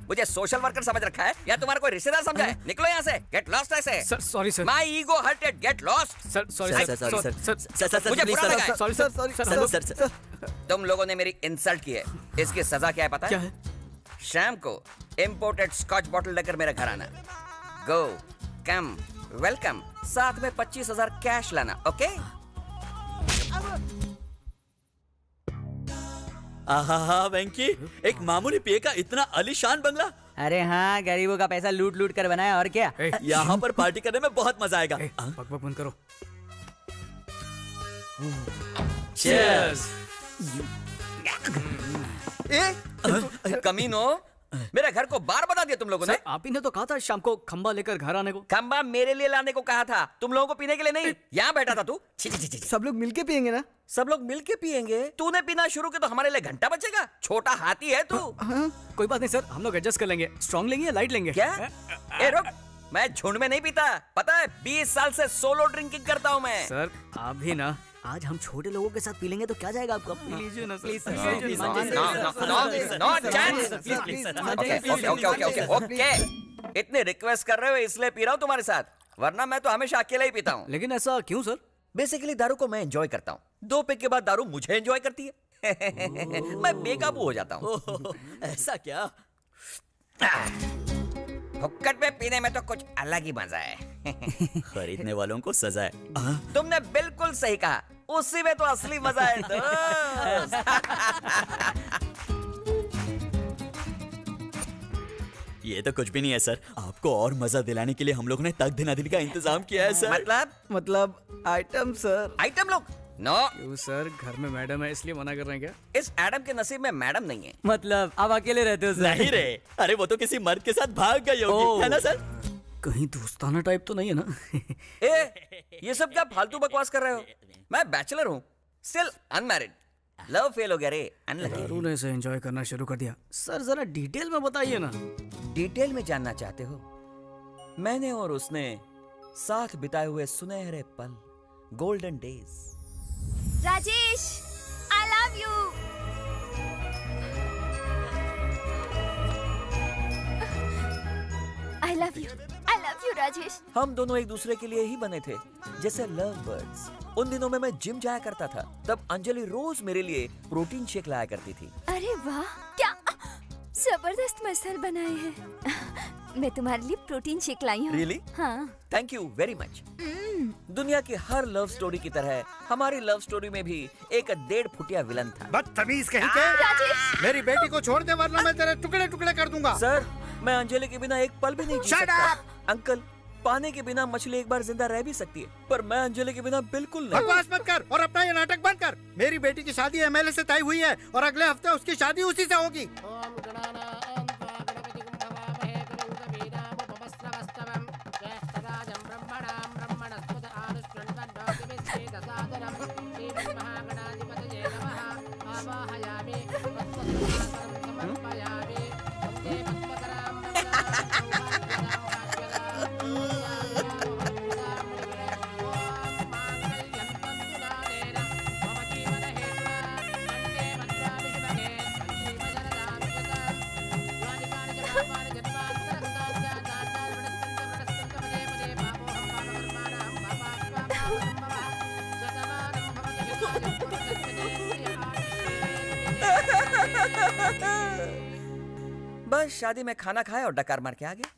मुझे सोशल वर्कर समझ रखा है या तुम्हारा कोई रिश्तेदार समझा है? निकलो यहाँ से, गेट लॉस्ट ऐसे। Sir sorry sir. My ego hurted, get lost. Sir sorry sir sir मुझे बुरा लगा है। Sorry sir sorry sir. तुम लोगों ने मेरी इंसल्ट की है, इसकी सजा क्या है पता है? क्या है? शाम को इंपोर्टेड स्कॉच बॉटल लेकर मेरे घर आना। गो कम वेलकम, साथ में 25,000 कैश लाना, ओके? आहा वेंकी, एक मामूली पिए का इतना आलीशान बंगला। अरे हाँ, गरीबों का पैसा लूट लूट कर बनाया और क्या। यहाँ पर पार्टी करने में बहुत मजा आएगा। बक बक बंद करो। Cheers! कमीनो, मेरे घर को बार बता दिया तुम लोगों ने। आप ही ने तो कहा था शाम को खंबा लेकर घर आने को। खंबा मेरे लिए लाने को कहा था, तुम लोगों को पीने के लिए नहीं। यहाँ बैठा था तू। सब लोग मिलके पियेंगे ना? सब लोग मिलके पियेंगे? तूने पीना शुरू किया तो हमारे लिए घंटा बचेगा? छोटा हाथी है तू। कोई बात नहीं सर, हम लोग एडजस्ट कर लेंगे। स्ट्रॉन्ग लेंगे या लाइट लेंगे? क्या? ए रुक, मैं झुंड में नहीं पीता, पता है? 20 साल से सोलो ड्रिंकिंग करता हूँ मैं। सर आप भी ना, आज हम छोटे लोगों के साथ पी लेंगे तो क्या जाएगा आपका? पी लीजिए ना प्लीज ओके, इतने रिक्वेस्ट कर रहे हो इसलिए पी रहा हूँ तुम्हारे साथ, वरना मैं तो हमेशा अकेला ही पीता हूँ। लेकिन ऐसा क्यों सर? बेसिकली दारू को मैं एंजॉय करता हूँ, 2 पैक के बाद दारू मुझे एंजॉय करती है। मैं बेकाबू हो जाता हूँ। ऐसा क्या? हुक्कड़ में पीने में तो कुछ अलग ही मजा है। खरीदने वालों को सजा है। तुमने बिल्कुल सही कहा, उसी में तो असली मजा है दोस्त। ये तो कुछ भी नहीं है सर, आपको और मजा दिलाने के लिए हम लोग ने तक दिना दिन का इंतजाम किया है सर। मतलब आइटम सर। आइटम लोग? नो क्यों सर, घर में मैडम है इसलिए मना कर रहे हैं क्या? इस एडम के नसीब में मैडम नहीं है। मतलब आप अकेले रहते हो सर? नहीं रे, अरे वो तो किसी मर्द के साथ भाग गई होगी, है ना सर? कहीं दोस्ताना टाइप तो नहीं है ना? ये सब क्या फालतू बकवास कर रहे हो? मैं बैचलर हूँ, स्टिल अनमैरिड। लव फेल हो गया रे, अनलकी। दारू ने इसे एंजॉय करना शुरू कर दिया। सर जरा डिटेल में बताइए ना। डिटेल में जानना चाहते हो? मैंने और उसने साथ बिताए हुए सुनहरे पल, golden days. Rajesh, I love you. I love you. I love you, Rajesh. हम दोनों एक दूसरे के लिए ही बने थे, जैसे लव बर्ड्स। उन दिनों में मैं जिम जाया करता था, तब अंजलि रोज मेरे लिए प्रोटीन शेक लाया करती थी। अरे वाह, क्या जबरदस्त मसल बनाए हैं। मैं तुम्हारे लिए प्रोटीन शेक लाई हूँ। Really? हाँ। Thank you very much. दुनिया की हर लव स्टोरी की तरह हमारी लव स्टोरी में भी एक 1.5 फुटिया विलन था। बदतमीज कहीं के। मेरी बेटी को छोड़ दे वरना मैं तेरे टुकड़े टुकड़े कर दूंगा। सर, मैं अंजलि के बिना एक पल भी नहीं जी सकता। अंकल, पानी के बिना मछली एक बार जिंदा रह भी सकती है, पर मैं अंजलि के बिना बिल्कुल नहीं। बकवास मत कर और अपना ये नाटक बंद कर। मेरी बेटी की शादी एमएलए से तय हुई है और अगले हफ्ते उसकी शादी उसी से होगी। बस शादी में खाना खाया और डकार मार के आ गया।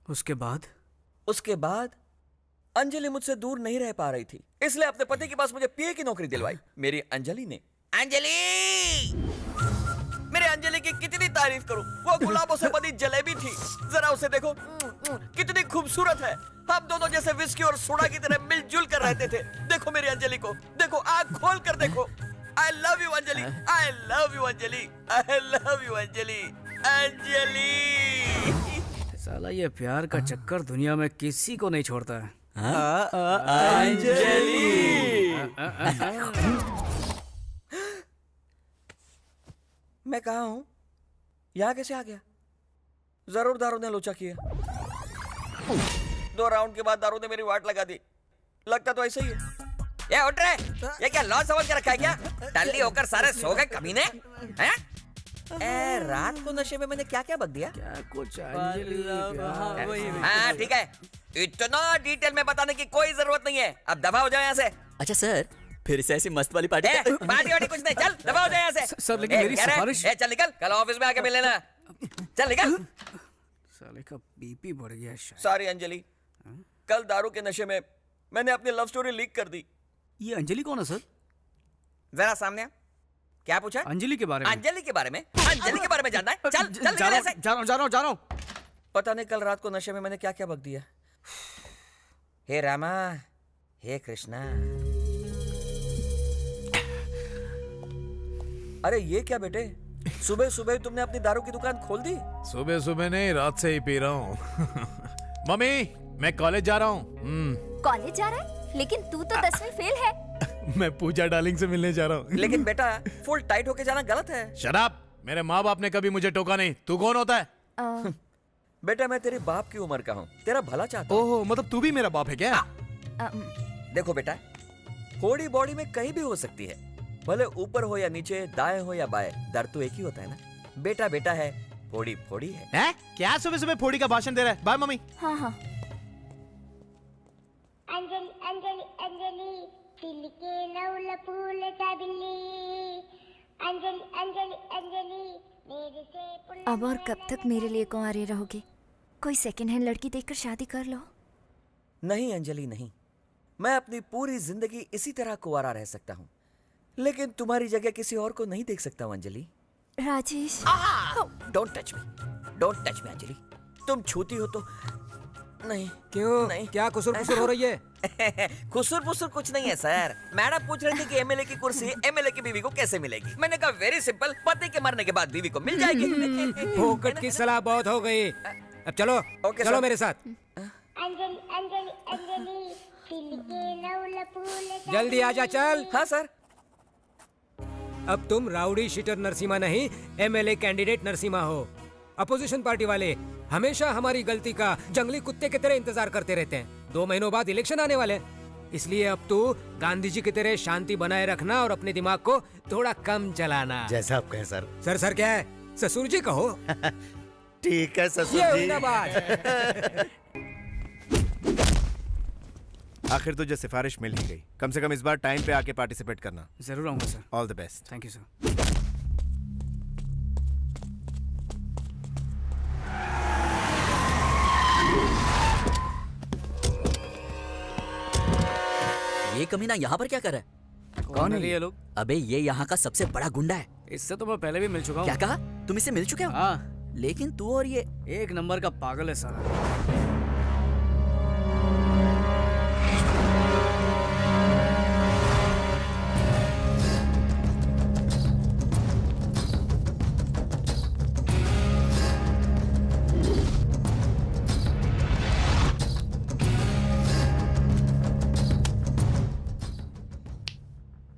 उसके बाद अंजलि मुझसे दूर नहीं रह पा रही थी, इसलिए अपने पति के पास मुझे पीए की नौकरी दिलवाई। मेरी अंजलि ने। अंजलि, मेरे अंजलि की कितनी तारीफ करूं। वो गुलाबों से बनी जलेबी थी, जरा उसे देखो, कितनी खूबसूरत है। हम दोनों जैसे विस्की और सोडा की तरह मिलजुल कर रहते थे। देखो मेरी अंजलि को, देखो, आंख खोल कर देखो। I love you Anjali, I love you Anjali, I love you Anjali, Anjali. साला ये प्यार का चक्कर दुनिया में किसी को नहीं छोड़ता है। अंजलि। मैं कहाँ हूँ? यहाँ कैसे आ गया? जरूर दारू ने लोचा किया। 2 राउंड के बाद दारू ने मेरी वाट लगा दी। लगता तो ऐसा ही है। ये उठ रहे, ये क्या लॉस समझ के रखा है क्या? टल्ली होकर सारे सो गए कमीने हैं? रात को नशे में मैंने क्या क्या बक दिया? क्या कुछ हाँ ठीक है, इतना डिटेल में बताने की कोई जरूरत नहीं है। अब दबा हो जाओ यहाँ से। अच्छा सर, फिर से ऐसी मस्त वाली पार्टी पार्टी वार्टी कुछ नहीं, चल दबा हो जाओ यहाँ से। सर, लेकिन मेरी कह रहे? सिफारिश- चल निकल, कल ऑफिस में आके मिल लेना। चल निकल। साले का बीपी बढ़ गया शायद। सॉरी अंजलि, कल दारू के नशे में मैंने अपनी लव स्टोरी लीक कर दी। ये अंजलि कौन है सर? जरा सामने आ। क्या पूछा? अंजलि के बारे में। अंजलि के बारे में? अंजलि के बारे में जानना है? चल चल निकल यहाँ से। जा रहा हूँ। पता नहीं कल रात को नशे में मैंने क्या क्या बक दिया। हे रामा, हे कृष्णा। अरे ये क्या बेटे, सुबह सुबह तुमने अपनी दारू की दुकान खोल दी? सुबह सुबह नहीं, रात से ही पी रहा हूँ। मम्मी, मैं कॉलेज जा रहा हूँ। कॉलेज जा रहा है? लेकिन तू तो 10वीं फेल है। मैं पूजा डार्लिंग से मिलने जा रहा हूँ। लेकिन बेटा, फुल टाइट होके जाना गलत है। शराब, मेरे माँ बाप ने कभी मुझे टोका नहीं। तू कौन होता है? बेटा मैं तेरे बाप की उम्र का हूँ, तेरा भला चाहता हूँ। ओहो, मतलब तू भी मेरा बाप है क्या? देखो बेटा, फोड़ी बॉडी में कहीं भी हो सकती है, भले ऊपर हो या नीचे, दाएं हो या बाएं, दर्द तो एक ही होता है ना। बेटा बेटा है, फोड़ी फोड़ी है। क्या सुबह सुबह फोड़ी का भाषण दे रहा है? Bye mummy. हाँ हाँ। अंजलि अंजलि अंजलि दिल के नौल फूल सा बिल्ली, अंजलि अंजलि अंजलि मेरे से अब और कब तक मेरे लिए कुंवारे रहोगे? कोई सेकंड हैंड लड़की देखकर शादी कर लो। नहीं अंजलि नहीं, मैं अपनी पूरी जिंदगी इसी तरह कुंवारा रह सकता हूँ, लेकिन तुम्हारी जगह किसी और को नहीं देख सकता हूँ Anjali. Rajesh, don't touch me, don't touch me Anjali. तुम छूती हो तो नहीं। क्यों? नहीं। क्या कुसुर पुसुर हो रही है? खुसुर पुसुर कुछ नहीं है सर। मैडम पूछ रही थी कि एमएलए की कुर्सी एमएलए की बीवी को कैसे मिलेगी। मैंने कहा वेरी सिंपल, पति के मरने के बाद बीवी को मिल जाएगी। फोकट की सलाह बहुत हो गई। अब चलो, चलो मेरे साथ। अंजलि अंजलि अंजलि दिल के नौल फूल सा जल्दी आजा, चल। हाँ सर। अब तुम राउडी शीटर नरसिम्हा नहीं, एमएलए कैंडिडेट नरसिम्हा हो। अपोजिशन पार्टी वाले हमेशा हमारी गलती का जंगली कुत्ते की तरह इंतजार करते रहते हैं। 2 महीनों बाद इलेक्शन आने वाले हैं, इसलिए अब तू गांधी जी की तरह शांति बनाए रखना और अपने दिमाग को थोड़ा कम चलाना। जैसा आप कहें सर। सर क्या है? ससुर जी कहो। ठीक है ससुर ये जी। हुई ना बात। आखिर तुझे सिफारिश मिल ही गई। कम से कम इस बार टाइम पे आके पार्टिसिपेट करना। जरूर आऊंगा sir. All the best. Thank you sir. ये कमीना यहाँ पर क्या कर रहा है? कौन है ये लोग? अबे ये यहाँ का सबसे बड़ा गुंडा है। इससे तो मैं पहले भी मिल चुका हूँ। क्या कहा? तुम इससे मिल चुके हो? हाँ। लेकिन तू और ये एक नंबर का पागल है सारा।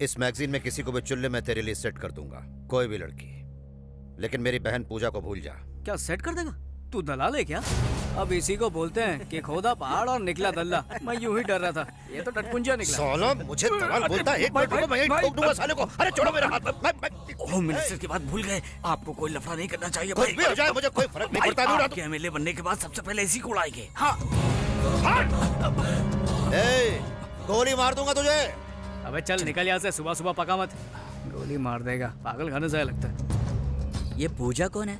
इस मैगजीन में किसी को भी चुल्ले में तेरे लिए सेट कर दूंगा, कोई भी लड़की। लेकिन मेरी बहन पूजा को भूल जा। क्या सेट कर देगा? तू दलाल है क्या? अब इसी को बोलते हैं कि खोदा पहाड़ और निकला दल्ला। मैं यूं ही डर रहा था, ये तो टटपुंजिया निकला। साला मुझे दलाल बोलता है। एक मिनट रुको, मैं यहीं ठोक दूंगा साले को। अरे छोड़ो मेरा हाथ। होम मिनिस्टर की बात भूल गए। आपको कोई लफड़ा नहीं करना चाहिए। कुछ भी हो जाए मुझे कोई फर्क नहीं पड़ता। आपके एमएलए बनने के बाद सबसे पहले इसी को उड़ाएंगे। हाँ। गोली मार दूंगा तुझे। अबे चल निकल यहाँ से, सुबह सुबह पका मत। गोली मार देगा, पागल खाने से लगता है। ये पूजा कौन है?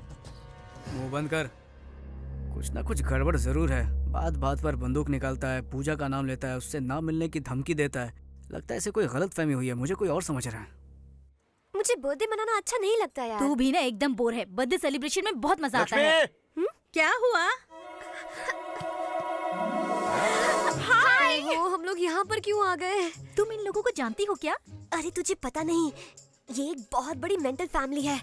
मुंह बंद कर, कुछ ना कुछ गड़बड़ जरूर है। बात बात पर बंदूक निकालता है, पूजा का नाम लेता है, उससे ना मिलने की धमकी देता है। लगता है इसे कोई गलत फहमी हुई है, मुझे कोई और समझ रहा है। मुझे बर्थडे मनाना अच्छा नहीं लगता यार। तू भी ना एकदम बोर है। बर्थडे सेलिब्रेशन में बहुत मजा आता है। क्या हुआ? हाय, वो हम लोग यहाँ पर क्यों आ गए? तुम इन लोगों को जानती हो क्या? अरे तुझे पता नहीं, ये एक बहुत बड़ी मेंटल फैमिली है।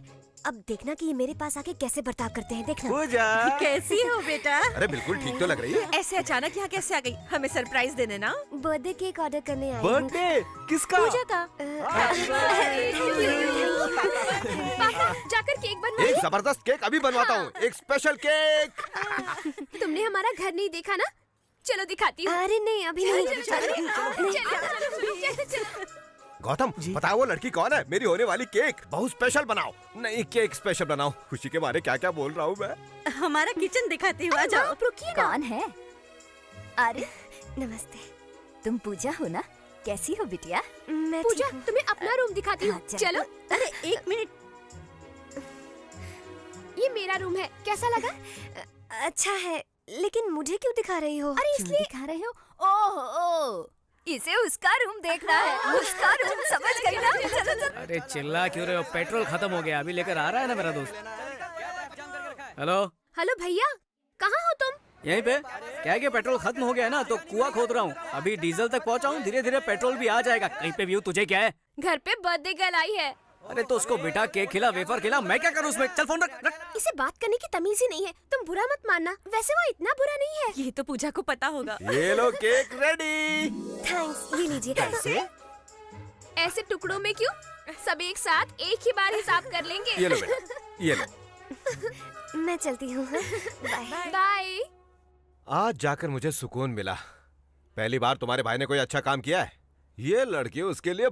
अब देखना कि ये मेरे पास आके कैसे बर्ताव करते हैं। देखना। पूजा कैसी हो बेटा? अरे बिल्कुल ठीक तो लग रही है। ऐसे अचानक यहाँ कैसे आ गई? हमें सरप्राइज देने ना। बर्थडे केक ऑर्डर करने आई हूँ। बर्थडे किसका? पूजा का। जाकर केक बनवा। एक जबरदस्त केक अभी बनवाता हूँ। एक स्पेशल केक। तुमने हमारा घर नहीं देखा ना? चलो दिखाती हूँ। अरे नहीं, अभी नहीं। गौतम बताओ वो लड़की कौन है? मेरी होने वाली केक बहुत स्पेशल बनाओ। नहीं केक स्पेशल बनाओ। खुशी के बारे क्या क्या बोल रहा हूँ मैं। हमारा किचन दिखाती हूँ, आ जाओ। रुकिए ना। कौन है? अरे नमस्ते। तुम पूजा हो ना? कैसी हो बिटिया? मैं पूजा, तुम्हें अपना रूम दिखाती हूँ। चलो। अरे एक मिनट, ये मेरा रूम है, कैसा लगा? अच्छा है, लेकिन मुझे क्यों दिखा रही हो? अरे इसलिए दिखा रहे हो? ओह, इसे उसका रूम देखना है। उसका रूम, समझ गई ना? चलो चलो। अरे चिल्ला क्यों रहे हो? पेट्रोल खत्म हो गया, अभी लेकर आ रहा है ना मेरा दोस्त। हेलो हेलो भैया, कहाँ हो तुम? यहीं पे। क्या है कि पेट्रोल खत्म हो गया है ना, तो कुआं खोद रहा हूँ। अभी डीजल तक पहुँचा हूँ, धीरे धीरे पेट्रोल भी आ जाएगा। कहीं पे भी हूँ। तुझे क्या है? घर पे बर्थडे गर्ल आई है। अरे तो उसको बेटा केक खिला, वेफर खिला, मैं क्या करूँ उसमें? चल फोन रख। इसे बात करने की तमीज ही नहीं है। तुम बुरा मत मानना, वैसे वो इतना बुरा नहीं है। ये तो पूजा को पता होगा। ये लो केक रेडी। थैंक्स, ये लीजिए। कैसे? ऐसे टुकड़ों में क्यों? सब एक साथ एक ही बार हिसाब कर लेंगे। ये लो बेटा, ये लो। मैं चलती हूँ। Bye bye. आज जाकर मुझे सुकून मिला। पहली बार तुम्हारे भाई ने कोई अच्छा काम किया है। ये लड़की उसके लिए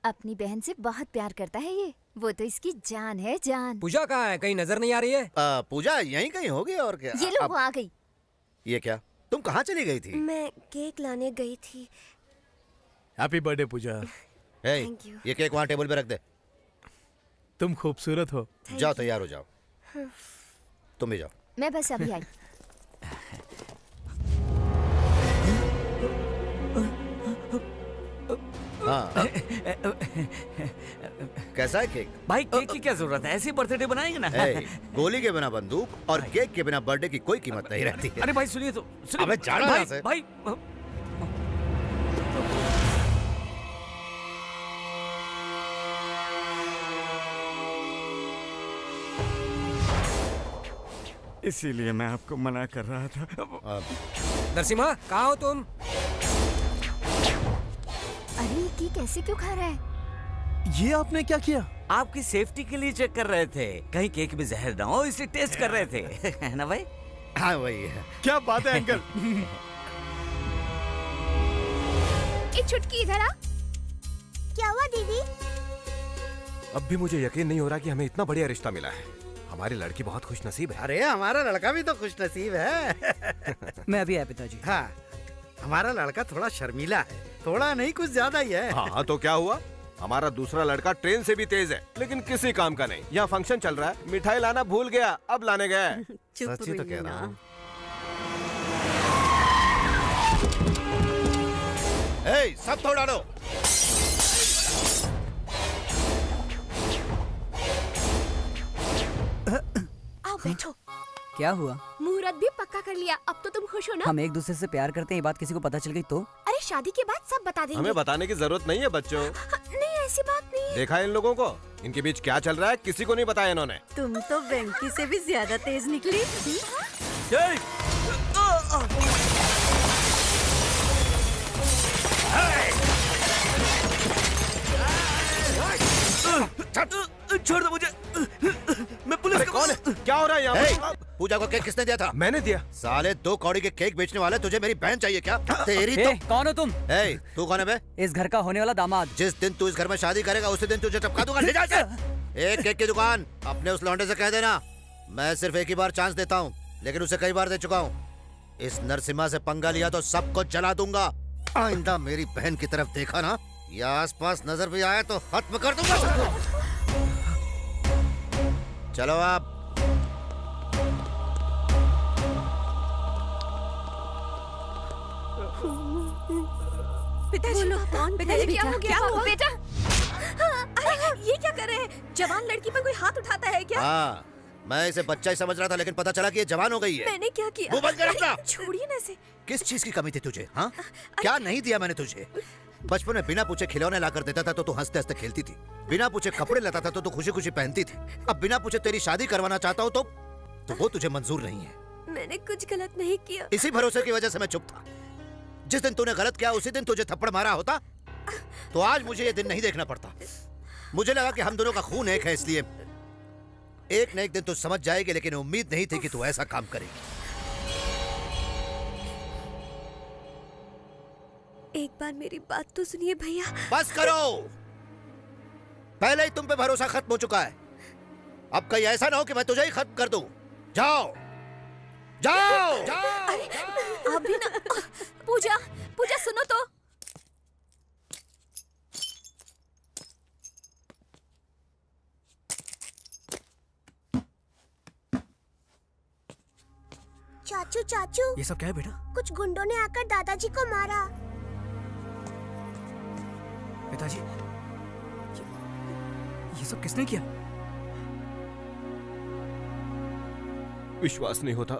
अपनी बहन से बहुत प्यार करता है ये। वो तो इसकी जान है, जान। पूजा कहाँ है? कहीं नजर नहीं आ रही है? पूजा यहीं कहीं होगी और क्या। ये लो, वो आ गई। ये क्या, तुम कहाँ चली गई थी? मैं केक लाने गई थी। Happy birthday Pooja. Thank you. ये केक वहाँ टेबल पे रख दे। तुम खूबसूरत हो। जाओ तैयार हो जाओ। तुम भी जाओ। मैं बस अभी आई। हाँ। कैसा है केक? भाई केक की क्या जरूरत है? ऐसे बर्थडे बनाएंगे ना। गोली के बिना बंदूक और केक के बिना बर्थडे की कोई कीमत नहीं रहती है। अरे भाई सुनिए तो, सुनिए। अबे जाना भाई, यहाँ से। भाई इसीलिए मैं आपको मना कर रहा था। नरसिम्हा, कहाँ हो तुम? अरे ये केक ऐसे क्यों खा रहा है? ये आपने क्या किया? आपकी सेफ्टी के लिए चेक कर रहे थे, कहीं केक में जहर ना हो, इसलिए टेस्ट कर रहे थे। है ना भाई? हाँ वही है। क्या बात है अंकल। एक छुटकी इधर आ। क्या हुआ दीदी? अब भी मुझे यकीन नहीं हो रहा कि हमें इतना बढ़िया रिश्ता मिला है। हमारी लड़की बहुत खुश नसीब है। अरे हमारा लड़का भी तो खुश नसीब है। मैं अभी आया पिताजी। हाँ, हमारा लड़का थोड़ा शर्मीला है, थोड़ा नहीं कुछ ज्यादा ही है। हाँ तो क्या हुआ? हमारा दूसरा लड़का ट्रेन से भी तेज है, लेकिन किसी काम का नहीं। यहाँ फंक्शन चल रहा है, मिठाई लाना भूल गया, अब लाने गया। सच्ची तो कह रहा हूँ। सब तोड़ डालो। आओ बैठो। क्या हुआ? मुहूर्त भी पक्का कर लिया, अब तो तुम खुश हो ना? हम एक दूसरे से प्यार करते हैं, ये बात किसी को पता चल गई तो? अरे शादी के बाद सब बता देंगे। हमें बताने की जरूरत नहीं है बच्चों। नहीं ऐसी बात नहीं है। देखा इन लोगों को, इनके बीच क्या चल रहा है किसी को नहीं बताया इन्होंने। तुम तो वेंकी से भी ज्यादा तेज निकली। छोड़ दो मुझे, मैं पुलिस अरे कौन है? क्या हो रहा है यहाँ? पूजा को केक किसने दिया था? मैंने दिया। साले 2 कौड़ी के केक बेचने वाले, तुझे मेरी बहन चाहिए क्या? तेरी तो। कौन हो तुम? तू कौन है बे? इस घर का होने वाला दामाद। जिस दिन तू इस घर में शादी करेगा उसी दिन तुझे टपका दूंगा। ले जा इसे। एक केक की दुकान अपने उस लौंडे से कह देना, मैं सिर्फ एक ही बार चांस देता हूँ, लेकिन उसे कई बार दे चुका हूँ। इस नरसिम्हा से पंगा लिया तो सबको जला दूंगा। आइंदा मेरी बहन की तरफ देखा ना या आसपास नजर भी आया तो खत्म कर दूंगा। चलो आप। पिताजी, पिताजी क्या हो गया? बेटा, अरे ये क्या कर रहे हैं? जवान लड़की पर कोई हाथ उठाता है क्या? हाँ, मैं इसे बच्चा ही समझ रहा था, लेकिन पता चला कि ये जवान हो गई है। मैंने क्या किया? वो बंद कर अपना। छोड़िए ना इसे। किस चीज की कमी थी तुझे? हाँ, क्या नहीं दिया मैंने तुझे? बचपन में बिना पूछे खिलौने ला कर देता था तो तू हंसते हंसते खेलती थी, बिना पूछे कपड़े लाता था तो तू खुशी खुशी पहनती थी। अब बिना पूछे तेरी शादी करवाना चाहता हूँ तो वो तुझे मंजूर नहीं है। मैंने कुछ गलत नहीं किया। इसी भरोसे की वजह से मैं चुप था। जिस दिन तूने गलत किया उसी दिन तुझे थप्पड़ मारा होता तो आज मुझे ये दिन नहीं देखना पड़ता। मुझे लगा कि हम दोनों का खून एक है, इसलिए एक न एक दिन तू समझ जाएगी, लेकिन उम्मीद नहीं थी कि तू ऐसा काम करेगी। एक बार मेरी बात तो सुनिए भैया। बस करो, पहले ही तुम पे भरोसा खत्म हो चुका है। अब कहीं ऐसा ना हो कि मैं तुझे ही खत्म कर दूं। जाओ जाओ, जाओ। आप भी ना। पूजा, पूजा सुनो तो। चाचू चाचू, ये सब क्या है बेटा? कुछ गुंडों ने आकर दादाजी को मारा। पिताजी, ये सब किसने किया? विश्वास नहीं होता,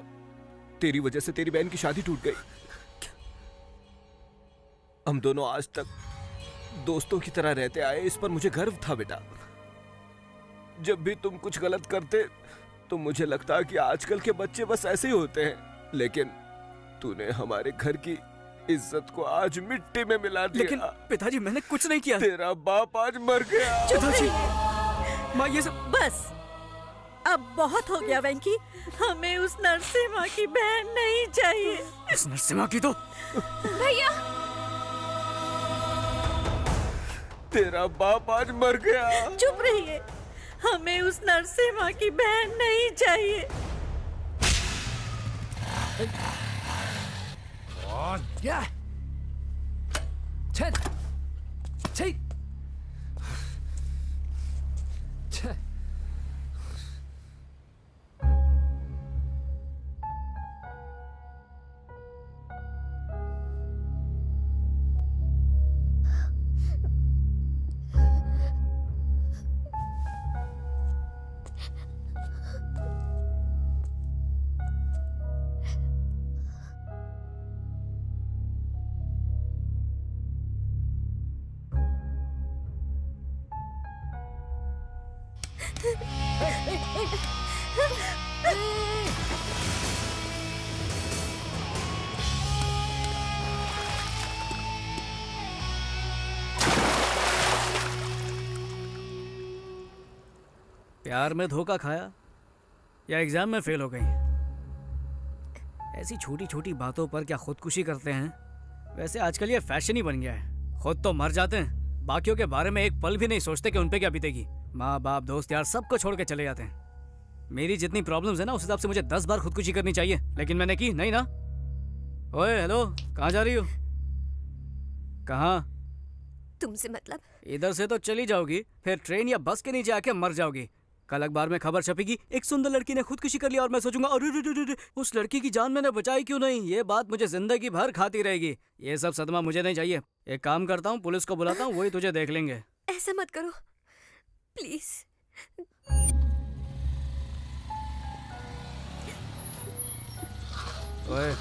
तेरी वजह से तेरी बहन की शादी टूट गई। हम दोनों आज तक दोस्तों की तरह रहते आए, इस पर मुझे गर्व था बेटा। जब भी तुम कुछ गलत करते तो मुझे लगता कि आजकल के बच्चे बस ऐसे ही होते हैं, लेकिन तूने हमारे घर की इज्जत को आज मिट्टी में मिला दिया। लेकिन पिताजी, मैंने कुछ नहीं किया। तेरा बाप आज मर गया। पिताजी, माँ ये सब। बस अब बहुत हो गया वेंकी, हमें उस नरसिम्हा की बहन नहीं चाहिए। उस नरसिम्हा की तो भैया, तेरा बाप आज मर गया। चुप रहिए, हमें उस नरसिम्हा की बहन नहीं चाहिए। प्यार में धोखा खाया या एग्जाम में फेल हो गई? ऐसी छोटी छोटी बातों पर क्या खुदकुशी करते हैं? वैसे आजकल ये फैशन ही बन गया है। खुद तो मर जाते हैं, बाकियों के बारे में एक पल भी नहीं सोचते कि उन पे क्या बीतेगी। माँ बाप, दोस्त यार, सबको छोड़ के चले जाते हैं। मेरी जितनी प्रॉब्लम्स है ना, उस हिसाब से मुझे 10 बार खुदकुशी करनी चाहिए, लेकिन मैंने की नहीं ना। ओए हेलो, कहाँ जा रही हो? कहाँ? तुमसे मतलब? इधर से तो चली जाओगी, फिर ट्रेन या बस के नीचे आके मर जाओगी। कल अखबार में खबर छपेगी, एक सुंदर लड़की ने खुदकुशी कर लिया, और मैं सोचूंगा अरे उस लड़की की जान मैंने बचाई क्यों नहीं। ये बात मुझे जिंदगी भर खाती रहेगी। ये सब सदमा मुझे नहीं चाहिए। एक काम करता हूँ, पुलिस को बुलाता हूँ, वही तुझे देख लेंगे। ऐसा मत करो प्लीज। ओए,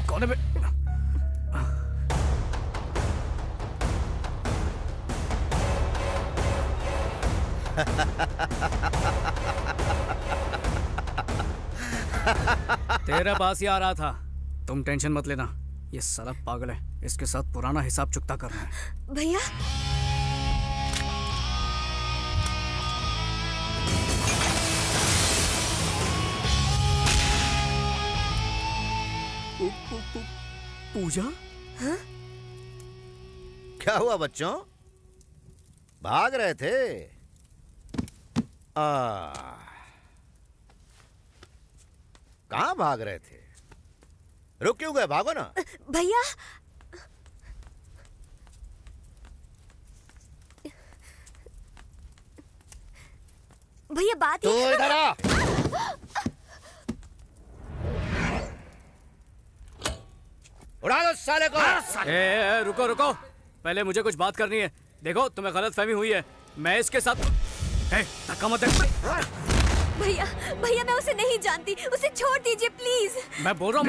कौन है बे? तेरे पास ही आ रहा था। तुम टेंशन मत लेना, ये साला पागल है, इसके साथ पुराना हिसाब चुकता करना है। भैया, पूजा? हाँ? क्या हुआ बच्चों, भाग रहे थे? कहाँ भाग रहे थे? रुक क्यों गए? भागो ना। भैया, भैया बात तू इधर आ। उड़ा दो साले को। रुको रुको, पहले मुझे कुछ बात करनी है। देखो, तुम्हें गलत फहमी हुई है, मैं इसके साथ। धक्का मत दे। भैया, भैया मैं उसे नहीं जानती, उसे छोड़ दीजिए प्लीज। मैं बोल रहा हूँ,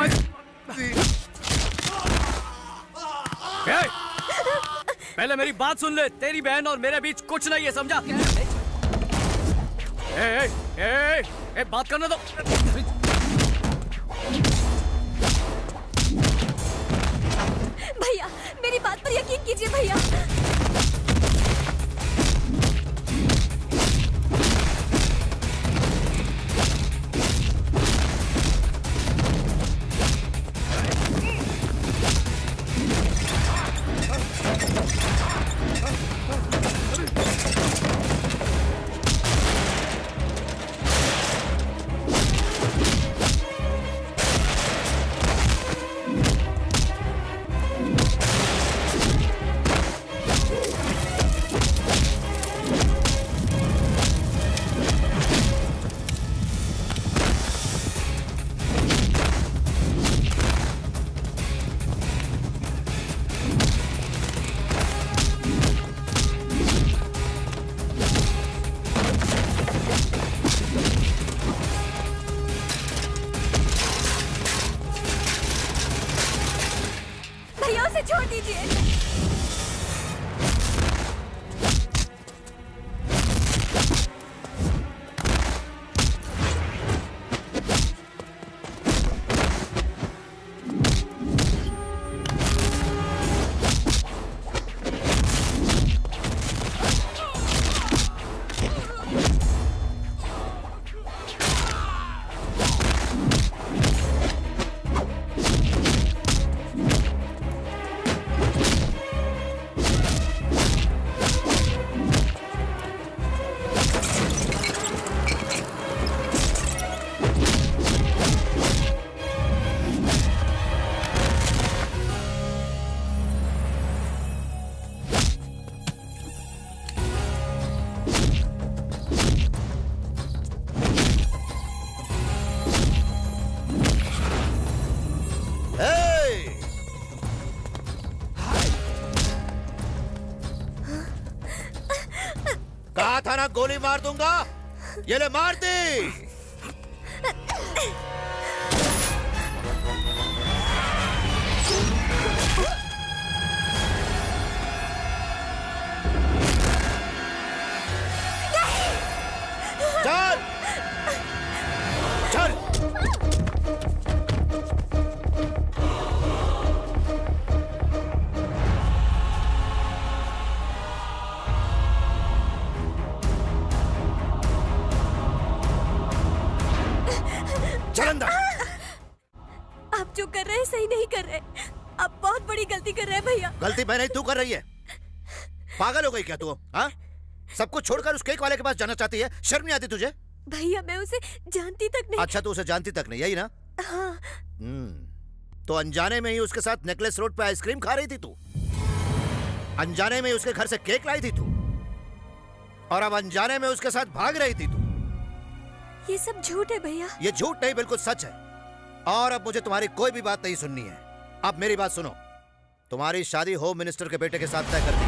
पहले मेरी बात सुन ले। तेरी बहन और मेरे बीच कुछ नहीं है, समझा? बात करने दो। भैया, मेरी बात पर यकीन कीजिए भैया। कहा था ना गोली मार दूंगा। ये ले मार दी। चल चल। चल अंदर। आप जो कर रहे हैं सही नहीं कर रहे। आप बहुत बड़ी गलती कर रहे हैं भैया। गलती मैं नहीं, तू कर रही है। पागल हो गई क्या तू? हाँ, सब कुछ छोड़कर उस केक वाले के पास जाना चाहती है? शर्म नहीं आती तुझे? भैया मैं उसे जानती तक नहीं। अच्छा, तू उसे जानती तक नहीं, यही ना? हाँ। तो अनजाने में ही उसके साथ नेकलेस रोड पे आइसक्रीम खा रही थी तू। अनजाने में ही उसके घर से केक लाई थी तू, और अब अनजाने में उसके साथ भाग रही थी तू। ये सब झूठ है भैया। ये झूठ नहीं, बिल्कुल सच है। और अब मुझे तुम्हारी कोई भी बात नहीं सुननी है। अब मेरी बात सुनो। तुम्हारी शादी होम मिनिस्टर के बेटे के साथ तय कर दी।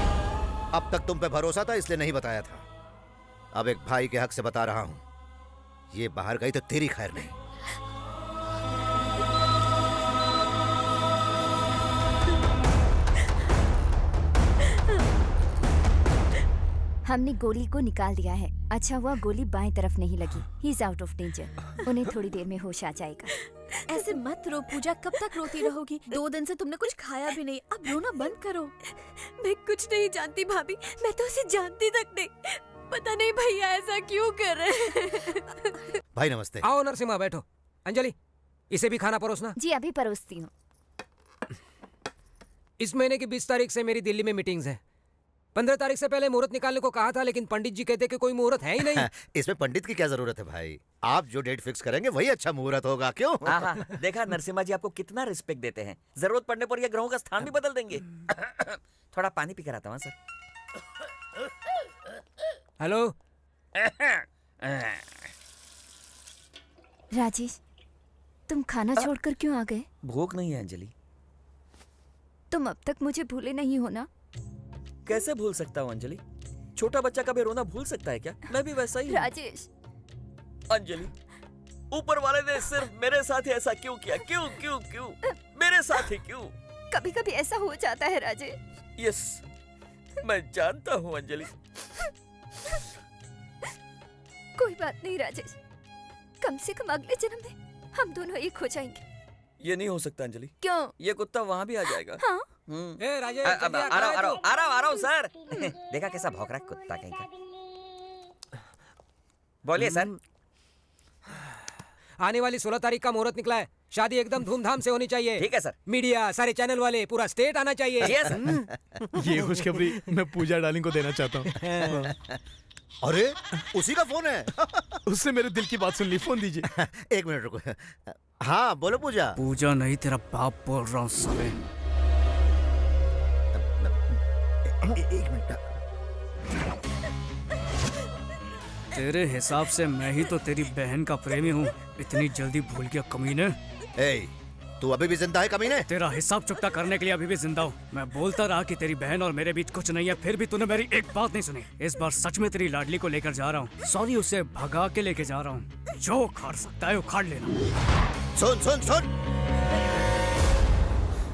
अब तक तुम पे भरोसा था इसलिए नहीं बताया था। अब एक भाई के हक से बता रहा हूं, ये बाहर गई तो तेरी खैर नहीं। हमने गोली को निकाल दिया है। अच्छा हुआ गोली बाएं तरफ नहीं लगी। He is out of danger. उन्हें थोड़ी देर में होश आ जाएगा। ऐसे मत रो पूजा, कब तक रोती रहोगी? 2 दिन से तुमने कुछ खाया भी नहीं। अब रोना बंद करो। मैं कुछ नहीं जानती भाभी, मैं तो उसे जानती तक नहीं। पता नहीं भैया ऐसा क्यों कर रहे हैं। भाई नमस्ते। आओ नरसिम्हा बैठो। अंजलि, इसे भी खाना परोसना। जी अभी परोसती हूँ। इस महीने की 20 तारीख से मेरी दिल्ली में मीटिंग्स है। 15 तारीख से पहले मुहूर्त निकालने को कहा था, लेकिन पंडित जी कहते कि कोई मुहूर्त है ही नहीं। इसमें पंडित की क्या जरूरत है भाई? आप जो डेट फिक्स करेंगे वही अच्छा मुहूर्त होगा, क्यों? देखा नरसिम्हा जी आपको कितना रिस्पेक्ट देते हैं। जरूरत पड़ने पर ये ग्रहों का स्थान भी बदल देंगे। थोड़ा पानी पी कर आता हूँ सर। हेलो। राजेश, तुम खाना छोड़कर क्यों आ गए? भूख नहीं है अंजलि। तुम अब तक मुझे भूले नहीं हो ना? कैसे भूल सकता हूँ अंजलि? छोटा बच्चा कभी रोना भूल सकता है क्या? मैं भी वैसा ही हूँ। राजेश। अंजलि, ऊपर वाले ने सिर्फ मेरे साथ ही ऐसा क्यों किया? क्यों क्यों क्यों मेरे साथ ही क्यों? कभी कभी ऐसा हो जाता है राजेश। यस, मैं जानता हूँ अंजलि। कोई बात नहीं राजेश, कम से कम अगले जन्म में हम दोनों एक हो जाएंगे। ये नहीं हो सकता अंजलि। क्यों? ये कुत्ता वहाँ भी आ जाएगा। हाँ? ए राजेश, आ रहा हूँ सर। देखा कैसा भौंक रहा है कुत्ता कहीं का। बोलिए सर। आने वाली 16 तारीख का मुहूर्त निकला है। शादी एकदम धूमधाम से होनी चाहिए। ठीक है सर। मीडिया, सारे चैनल वाले, पूरा स्टेट आना चाहिए। ये खुशखबरी मैं पूजा डार्लिंग को देना चाहता हूँ। अरे उसी का फोन है। उससे मेरे दिल की बात सुन ली। फोन दीजिए। 1 मिनट रुको। हाँ बोलो पूजा। पूजा नहीं, तेरा बाप बोल रहा हूँ साले। 1 मिनट। तेरे हिसाब से मैं ही तो तेरी बहन का प्रेमी हूँ। इतनी जल्दी भूल गया कमीने। तू अभी भी जिंदा है कमीने? तेरा हिसाब चुकता करने के लिए अभी भी जिंदा हूँ। मैं बोलता रहा कि तेरी बहन और मेरे बीच कुछ नहीं है, फिर भी तूने मेरी एक बात नहीं सुनी। इस बार सच में तेरी लाडली को लेकर जा रहा हूँ। सॉरी, उसे भगा के लेके जा रहा हूँ। जो उखाड़ सकता है उखाड़ लेना। सुन सुन सुन।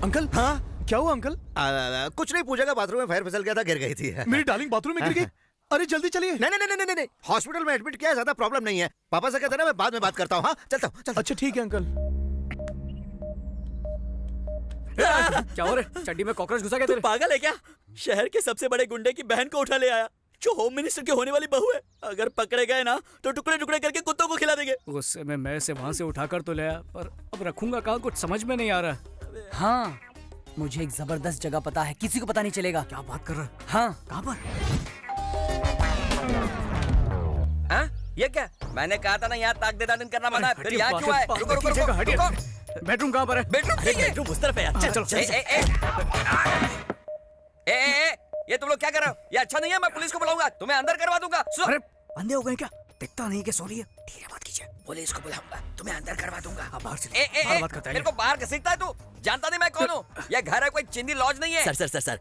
अंकल। हाँ क्या हुआ अंकल? कुछ नहीं, पूजा का बाथरूम में फायर फिसल गया था, गिर गई थी। मेरी डार्लिंग बाथरूम में गिर गई? अरे जल्दी चलिए। नहीं, हॉस्पिटल में एडमिट किया है, ज्यादा प्रॉब्लम नहीं है। पापा से कहते ना मैं बाद में बात करता हूँ। हाँ चलता हूँ। अच्छा ठीक है अंकल। क्या हो रहा है? चड्डी में कॉकरोच घुसा गया तेरे? पागल है क्या? शहर के सबसे बड़े गुंडे की बहन को उठा ले आया, जो होम मिनिस्टर की होने वाली बहू है। अगर पकड़े गए ना तो टुकड़े टुकड़े करके कुत्तों को खिला देंगे। गुस्से में मैं से वहाँ से उठाकर तो ले आया, पर अब रखूंगा कहाँ, कुछ समझ में नहीं आ रहा। हाँ, मुझे एक जबरदस्त जगह पता है, किसी को पता नहीं चलेगा। क्या बात कर रहा है? हाँ। कहाँ पर? हाँ? ये क्या? मैंने कहा था ना यहाँ ताक दे दान करना मना है। फिर यहाँ क्यों आए? रुको रुको रुको। बेडरूम कहाँ पर है? बेडरूम उस तरफ है यार। चलो चलो। ये तुम लोग क्या कर रहे हो? ये अच्छा नहीं है, मैं पुलिस को बुलाऊंगा, तुम्हें अंदर करवा दूंगा। अरे अंधे हो गए क्या? दिखता नहीं कि सो रही है। धीरे बात कीजिए। पुलिस को बुलाऊंगा, तुम्हें अंदर करवा दूंगा। बाहर से बात करता है। मेरे को बाहर घसीटता है तू? जानता नहीं मैं कौन हूँ? ये घर है, कोई चिंदी लॉज नहीं है। सर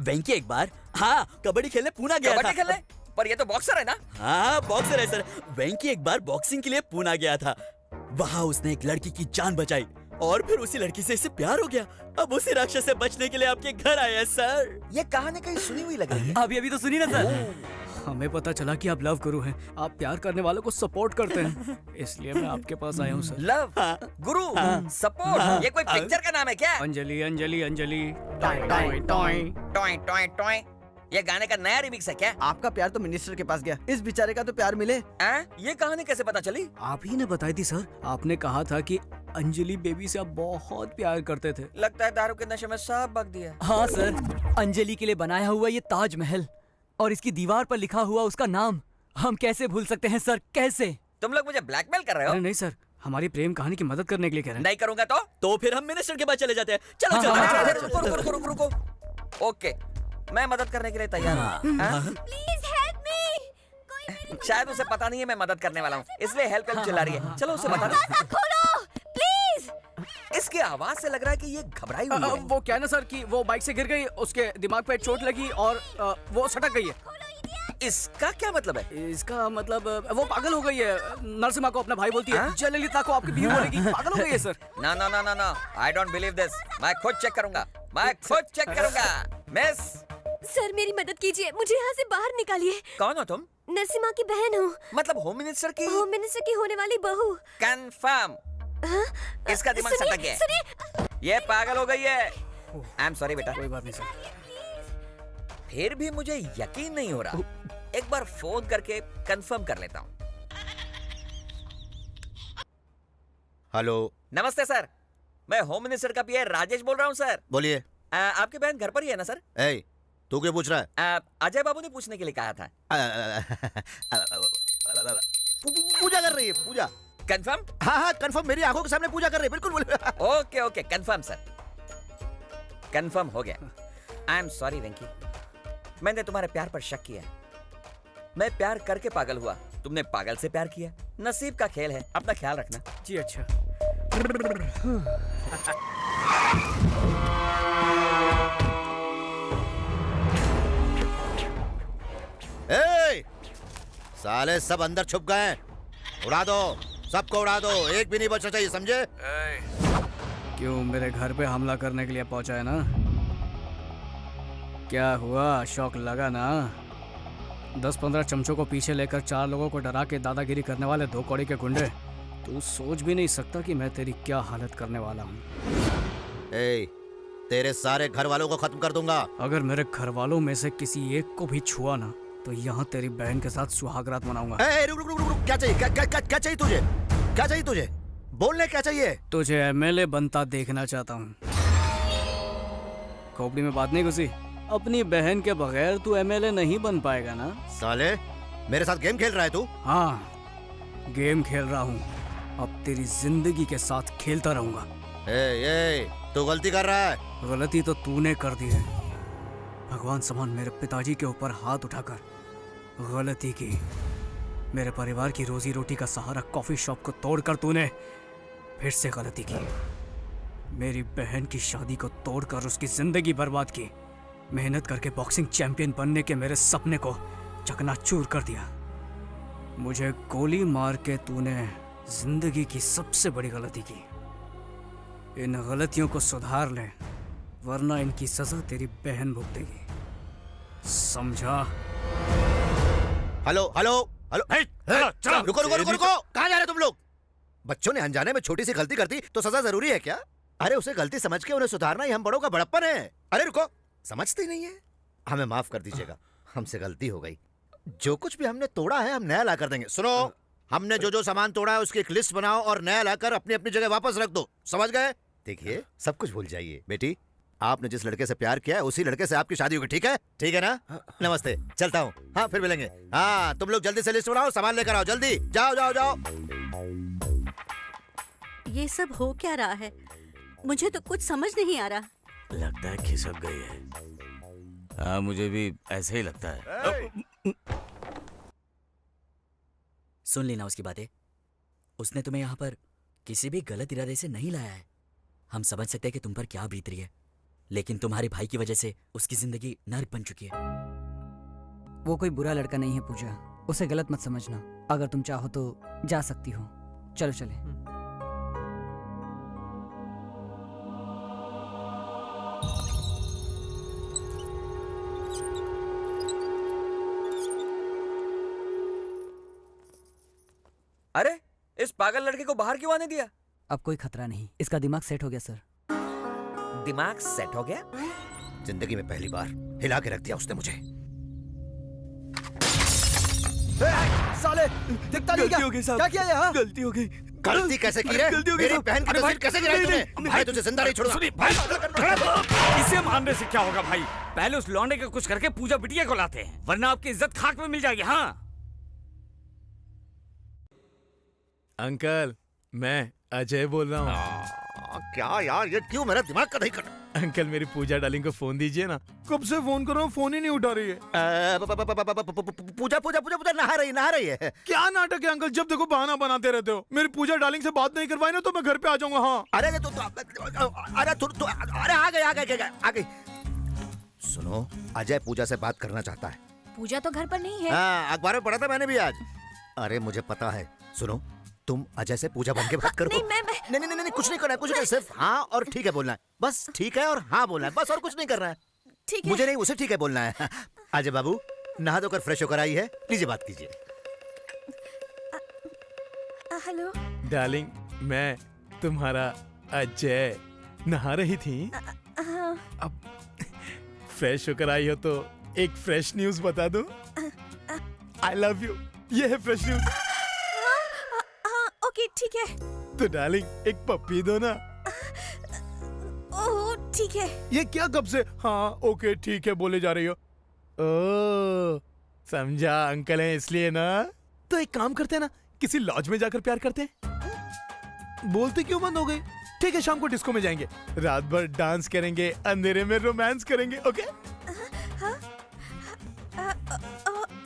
वेंकी एक बार हाँ कबड्डी खेलने पूना गया था। कबड्डी खेलने? पर ये तो बॉक्सर है ना? हाँ बॉक्सर है सर। वेंकी एक बार बॉक्सिंग के लिए पूना गया था। वहाँ उसने एक लड़की की जान बचाई और फिर उसी लड़की से इसे प्यार हो गया। अब उसी राक्षस से बचने के लिए आपके घर आए हैं सर। ये कहानी कहीं सुनी हुई लग रही है। अभी तो सुनी ना सर। हमें पता चला कि आप लव गुरु हैं। आप प्यार करने वालों को सपोर्ट करते हैं, इसलिए मैं आपके पास आया हूँ सर। लव गुरु सपोर्ट, ये कोई पिक्चर का नाम है क्या? Anjali Anjali Anjali toy toy toy toy toy toy. ये गाने का नया रिमिक्स है क्या? आपका प्यार तो मिनिस्टर के पास गया, इस बेचारे का तो प्यार मिले। ये कहानी कैसे पता चली? आप ही ने बताई थी सर। आपने कहा था कि अंजलि बेबी से आप बहुत प्यार करते थे। लगता है दारू के नशे में सब बक दिया। हाँ सर, अंजलि के लिए बनाया हुआ ये ताजमहल और इसकी दीवार पर लिखा हुआ उसका नाम हम कैसे भूल सकते हैं सर, कैसे? तुम लोग मुझे ब्लैकमेल कर रहे हो? अरे नहीं सर, हमारी प्रेम कहानी की मदद करने के लिए कह रहे हैं। नहीं करूंगा तो फिर हम मिनिस्टर के पास चले जाते हैं। चलो रुको। ओके, मैं मदद करने के लिए तैयार हूँ। Please help me. शायद उसे पता नहीं है मैं मदद करने वाला हूँ, इसलिए हेल्प चिल्ला रही है। चलो उसे बता दो। खोलो प्लीज। इसकी आवाज से लग रहा है कि ये घबराई हुई है। वो क्या ना सर कि वो बाइक से गिर गई, उसके दिमाग पे चोट लगी और वो सटक गई है। इसका क्या मतलब है? इसका मतलब वो पागल हो गई है। नरसिम्हा को अपना भाई बोलती है, जयललिता को आपकी बीवी बोलेगी। पागल हो गई है सर। ना, आई डोंट बिलीव दिस। मैं खुद चेक करूंगा। मिस सर मेरी मदद कीजिए, मुझे यहाँ से बाहर निकालिए। कौन हो तुम? नरसिम्हा की बहन हूँ। मतलब होम मिनिस्टर की? होम मिनिस्टर की होने वाली बहू। कंफर्म। इसका दिमाग सटक गया है। ये पागल हो गई है। आई एम सॉरी बेटा। कोई बात नहीं सर। फिर भी मुझे यकीन नहीं हो रहा। एक बार फोन करके कंफर्म कर लेता हूँ। हेलो। नमस्ते सर, मैं होम मिनिस्टर का पीए राजेश बोल रहा हूँ सर। बोलिए। आपकी बहन घर पर ही है ना सर? तू क्यों पूछ रहा है? अजय बाबू ने पूछने के लिए कहा था। पूजा कर रही है, पूजा। कंफर्म? हाँ कंफर्म, मेरी आंखों के सामने पूजा कर रही है। बिल्कुल बोले। ओके कंफर्म सर, कंफर्म हो गया। आई एम सॉरी वेंकी, मैंने तुम्हारे प्यार पर शक किया। मैं प्यार करके पागल हुआ, तुमने पागल से प्यार किया। नसीब का खेल है, अपना ख्याल रखना। जी अच्छा। साले सब अंदर छुप गए हैं। उड़ा दो, सबको उड़ा दो, एक भी नहीं बचना चाहिए, समझे? क्यों मेरे घर पे हमला करने के लिए पहुंचा है ना? क्या हुआ, शौक लगा ना? 10-15 चमचों को पीछे लेकर 4 लोगों को डरा के दादागिरी करने वाले 2 कौड़ी के गुंडे। तू सोच भी नहीं सकता कि मैं तेरी क्या हालत करने वाला हूँ। तेरे सारे घर वालों को खत्म कर दूंगा। अगर मेरे घर वालों में से किसी एक को भी छुआ ना तो यहाँ तेरी बहन के साथ सुहागरात मनाऊंगा। रुक, क्या चाहिए? क्या चाहिए तुझे? क्या चाहिए तुझे? बोलने क्या चाहिए? तुझे एमएलए बनता देखना चाहता हूँ। खोपड़ी में बात नहीं घुसी? अपनी बहन के बगैर तू एमएलए नहीं बन पाएगा ना? साले मेरे साथ गेम खेल रहा है तू? हाँ गेम खेल रहा हूँ, अब तेरी जिंदगी के साथ खेलता रहूंगा। तू गलती कर रहा है। गलती तो तूने कर दी है। भगवान समान मेरे पिताजी के ऊपर हाथ उठाकर गलती की। मेरे परिवार की रोजी रोटी का सहारा कॉफी शॉप को तोड़कर तूने फिर से गलती की। मेरी बहन की शादी को तोड़कर उसकी जिंदगी बर्बाद की। मेहनत करके बॉक्सिंग चैंपियन बनने के मेरे सपने को चकनाचूर कर दिया। मुझे गोली मार के तूने जिंदगी की सबसे बड़ी गलती की। इन गलतियों को सुधार ले, वरना इनकी सजा तेरी बहन भुगतेगी, समझा? हेलो। रुको, कहाँ जा रहे तुम लोग? बच्चों ने अनजाने में छोटी सी गलती करती तो सजा जरूरी है क्या? अरे उसे गलती समझ के उन्हें सुधारना ही हम बड़ों का बड़प्पन है। अरे रुको, समझते नहीं है। हमें माफ कर दीजिएगा, हमसे गलती हो गई। जो कुछ भी हमने तोड़ा है हम नया ला कर देंगे। सुनो, हमने जो सामान तोड़ा है उसकी एक लिस्ट बनाओ और नया लाकर अपनी अपनी जगह वापस रख दो, समझ गए? देखिए, सब कुछ भूल जाइए। बेटी, आपने जिस लड़के से प्यार किया है उसी लड़के से आपकी शादी होगी, ठीक है? ठीक है ना? नमस्ते, चलता हूँ। हाँ फिर मिलेंगे। हाँ तुम लोग जल्दी से लिस्ट बनाओ, सामान लेकर आओ, जल्दी जाओ। ये सब हो क्या रहा है? मुझे तो कुछ समझ नहीं आ रहा। लगता है खिसक गई है। हाँ मुझे भी ऐसे ही लगता है। सुन लेना उसकी बातें। उसने तुम्हें यहाँ पर किसी भी गलत इरादे से नहीं लाया है। हम समझ सकते हैं कि तुम पर क्या बीत रही है, लेकिन तुम्हारे भाई की वजह से उसकी जिंदगी नर्क बन चुकी है। वो कोई बुरा लड़का नहीं है पूजा, उसे गलत मत समझना। अगर तुम चाहो तो जा सकती हो। चलो चले। अरे इस पागल लड़के को बाहर क्यों आने दिया? अब कोई खतरा नहीं, इसका दिमाग सेट हो गया सर। दिमाग सेट हो गया? जिंदगी में पहली बार हिला के रख दिया उसने मुझे। साले दिखता नहीं क्या? क्या किया यहाँ? गलती हो गई। गलती कैसे की रे? मेरी बहन की तस्वीर कैसे गिराई तूने? भाई तुझे जिंदा नहीं छोड़ूंगा। इसे मारने से क्या होगा भाई? पहले उस लौंडे का कुछ करके पूजा बिटिया को लाते हैं, वरना आपकी इज्जत खाक में मिल जाएगी। हाँ अंकल, मैं अजय बोल रहा हूँ। क्या यार, ये क्यों मेरा दिमाग का नहीं कर? अंकल मेरी पूजा डार्लिंग को फोन दीजिए ना। कब से फोन कर रहा हूँ, फोन ही नहीं उठा रही है। पूजा पूजा पूजा पूजा नहा रही है। क्या नाटक है अंकल, जब देखो बहाना बनाते रहते हो। मेरी पूजा डार्लिंग से बात नहीं करवाई ना तो मैं घर पे आ जाऊंगा। हाँ अरे अरे आ गई। सुनो, अजय पूजा से बात करना चाहता है। पूजा तो घर पर नहीं है। हाँ, अखबार में पढ़ा था मैंने भी आज। अरे मुझे पता है। सुनो, तुम अजय से पूजा बन के बात करो। नहीं, कुछ नहीं करना है, कुछ नहीं, सिर्फ हाँ और ठीक है बोलना है। बस ठीक है और हाँ बोलना है, बस, और कुछ नहीं करना है। ठीक है। मुझे नहीं, उसे ठीक है बोलना है। अजय बाबू नहा धोकर फ्रेश होकर आई है, लीजिए बात कीजिए। हेलो डार्लिंग, मैं तुम्हारा अजय। नहा रही थी? अब फ्रेश होकर आई हो तो एक फ्रेश न्यूज बता दो। आई लव यू, ये है फ्रेश न्यूज। ओके ठीक है। तो डार्लिंग एक पप्पी दो ना। ओह ठीक है। ये क्या कब से हाँ ओके ठीक है बोले जा रही हो? ओ समझा, अंकल हैं इसलिए ना। तो एक काम करते हैं ना, किसी लॉज में जाकर प्यार करते हैं। बोलते क्यों बंद हो गई? ठीक है, शाम को डिस्को में जाएंगे, रात भर डांस करेंगे, अंधेरे में रोमांस करेंगे। ओके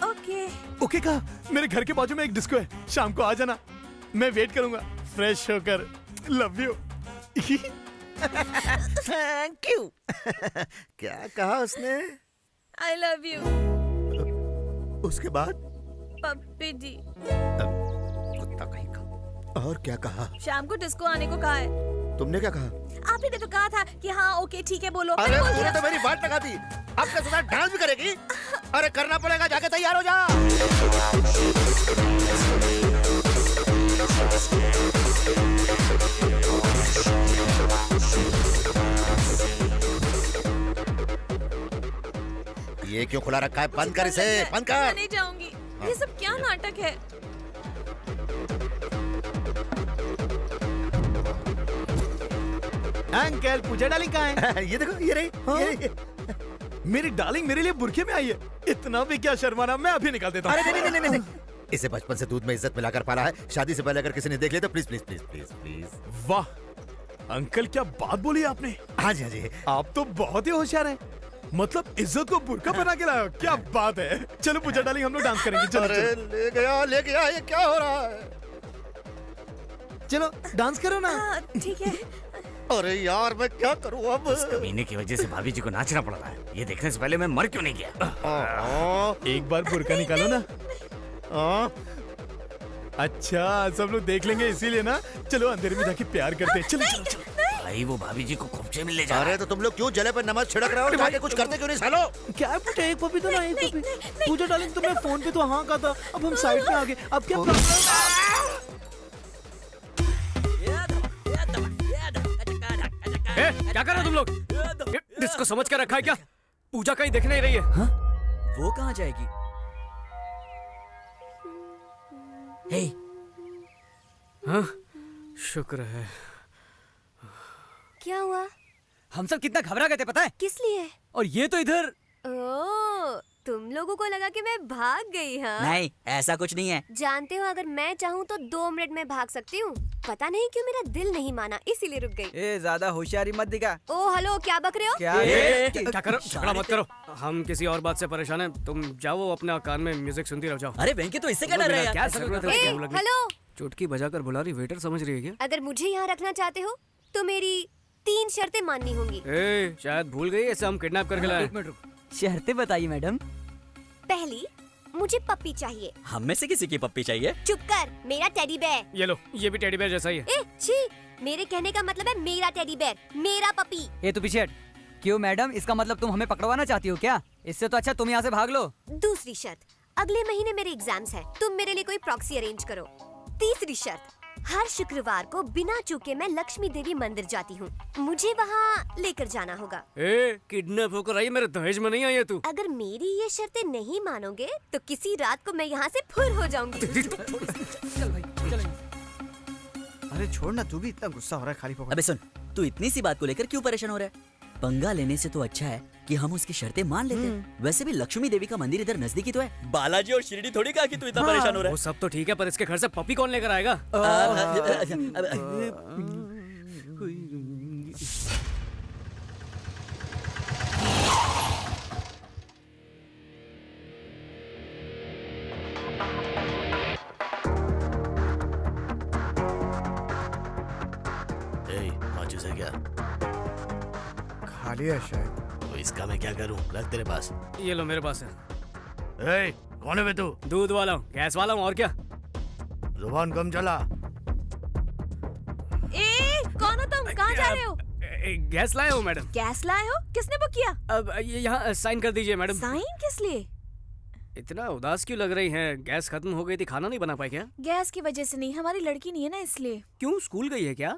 ओके ओके कहा। मेरे घर के बाजू में एक डिस्को है, शाम को आ जाना, मैं वेट करूंगा फ्रेश होकर। Love you. Thank you. क्या कहा उसने? I love you. उसके बाद पप्पी जी। कुत्ता कहीं का। और क्या कहा? शाम को डिस्को आने को कहा है। तुमने क्या कहा? आप ही ने तो कहा था कि हाँ ओके ठीक है बोलो। अरे तूने तो मेरी बात लगा दी। अब क्या सुना, डांस भी करेगी? अरे करना पड़ेगा, जाके तैयार हो जा। ये क्यों खुला रखा है? बंद कर इसे, बंद कर। मैं नहीं जाऊंगी। ये सब क्या नाटक है? अंकल पूजा डार्लिंग कहाँ है? ये देखो, ये रही। मेरी डार्लिंग मेरे लिए बुरखे में आई है। इतना भी क्या शर्माना, मैं अभी निकाल देता हूँ। अरे नहीं। इसे बचपन से दूध में इज्जत मिलाकर पाला है। शादी से पहले अगर किसी ने देख लिया तो please please please please please. वाह अंकल, क्या बात बोली आपने। हाँ जी। आप तो बहुत ही होशियार हैं। मतलब इज्जत को बुरका पहना के लाए हो, क्या बात है। चलो पूजा डार्लिंग, हम लोग डांस करेंगे। चलो अरे ले गया, ये क्या हो रहा है? चलो डांस करो ना। ठीक है। अरे यार मैं क्या करूँ अब? उस कमीने की वजह से भाभी जी को नाचना पड़ रहा है। ये देखने से पहले मैं मर क्यों नहीं गया? एक बार बुरका निकालो ना। अच्छा सब लोग देख लेंगे इसीलिए ना। चलो अंधेरे में जाके प्यार करते हैं। चलो। भाई वो भाभी जी को खोपचे में ले जा। अरे तो तुम लोग क्यों जले पे नमक छिड़क रहे हो? जाके कुछ करते क्यों नहीं सालो? क्या है बेटा, एक पपी तो ना, एक पपी। पूजा डार्लिंग तुमने फोन पे तो हाँ कहा था, अब हम साइड पे आ गए। अब क्या क्या कर रहे हो तुम लोग? डिस्को समझ कर रखा है क्या? पूजा कहीं दिख नहीं रही है। हाँ? वो कहाँ जाएगी? हे हाँ? शुक्र है। क्या हुआ? हम सब कितना घबरा गए थे पता है? किस लिए? और ये तो इधर। ओह, तुम लोगों को लगा कि मैं भाग गई। हाँ नहीं, ऐसा कुछ नहीं है। जानते हो, अगर मैं चाहूँ तो 2 मिनट में भाग सकती हूँ। पता नहीं क्यों मेरा दिल नहीं माना, इसीलिए रुक गई। ए ज्यादा होशियारी मत दिखा। ओ हेलो, क्या बक रहे हो? क्या करो, झगड़ा मत करो। हम किसी और बात से परेशान हैं। तुम जाओ अपना कान में म्यूजिक सुनती रहो, जाओ। अरे वेंकी तो इससे क्या डर रहा है? क्या जरूरत है? हेलो, चुटकी बजाकर बुला रही, वेटर समझ रही है क्या? अगर मुझे यहाँ रखना चाहते हो तो मेरी 3 शर्तें माननी होंगी। शायद भूल गई, ऐसे हम किडनैप करके लाए। एक मिनट रुक, शर्तें बताइए मैडम। पहली, मुझे पप्पी चाहिए। हम में से किसी की पप्पी चाहिए? चुप कर, मेरा टेडी बेयर। ये लो, ये भी टेडी बेयर जैसा ही है। ए, छी, मेरे कहने का मतलब है मेरा टेडी बेयर, मेरा पपी। ये तो पीछे हट। क्यों मैडम, इसका मतलब तुम हमें पकड़वाना चाहती हो क्या? इससे तो अच्छा तुम यहाँ से भाग लो। दूसरी शर्त, अगले महीने मेरे एग्जाम्स हैं, तुम मेरे लिए कोई प्रॉक्सी अरेंज करो। तीसरी शर्त, हर शुक्रवार को बिना चूके मैं लक्ष्मी देवी मंदिर जाती हूँ, मुझे वहाँ लेकर जाना होगा। किडनैप होकर आई, मेरे दहेज में नहीं आई है तू। अगर मेरी ये शर्तें नहीं मानोगे तो किसी रात को मैं यहाँ से फुर हो जाऊंगी। चल भाई, चल। अरे छोड़ ना, तू भी इतना गुस्सा हो रहा है खाली पकड़। अबे सुन, तू इतनी सी बात को लेकर क्यों परेशान हो रहा है? पंगा लेने से तो अच्छा है कि हम उसकी शर्तें मान लेते हैं। वैसे भी लक्ष्मी देवी का मंदिर इधर नजदीकी तो है। बालाजी और शिरडी थोड़ी कहा कि तू इतना परेशान हो रहा वो सब तो ठीक है, पर इसके घर से पपी कौन लेकर आएगा? माचिस है क्या? खाली है शायद। तो इसका मैं क्या करूं? रख तेरे पास। ये लो, मेरे पास है। कौन है बे तू? दूध वाला हूँ, गैस वाला हूँ, और क्या? जुबान कम चला। कौन हो तुम? कहाँ जा रहे हो? गैस लाया हूँ मैडम। गैस लाए हो? किसने बुक किया? अब ये यहाँ साइन कर दीजिए मैडम। साइन किस लिए? इतना उदास क्यों लग रही हैं? गैस खत्म हो गई थी, खाना नहीं बना पाए क्या? गैस की वजह से नहीं, हमारी लड़की नहीं है ना, इसलिए। क्यों, स्कूल गई है क्या?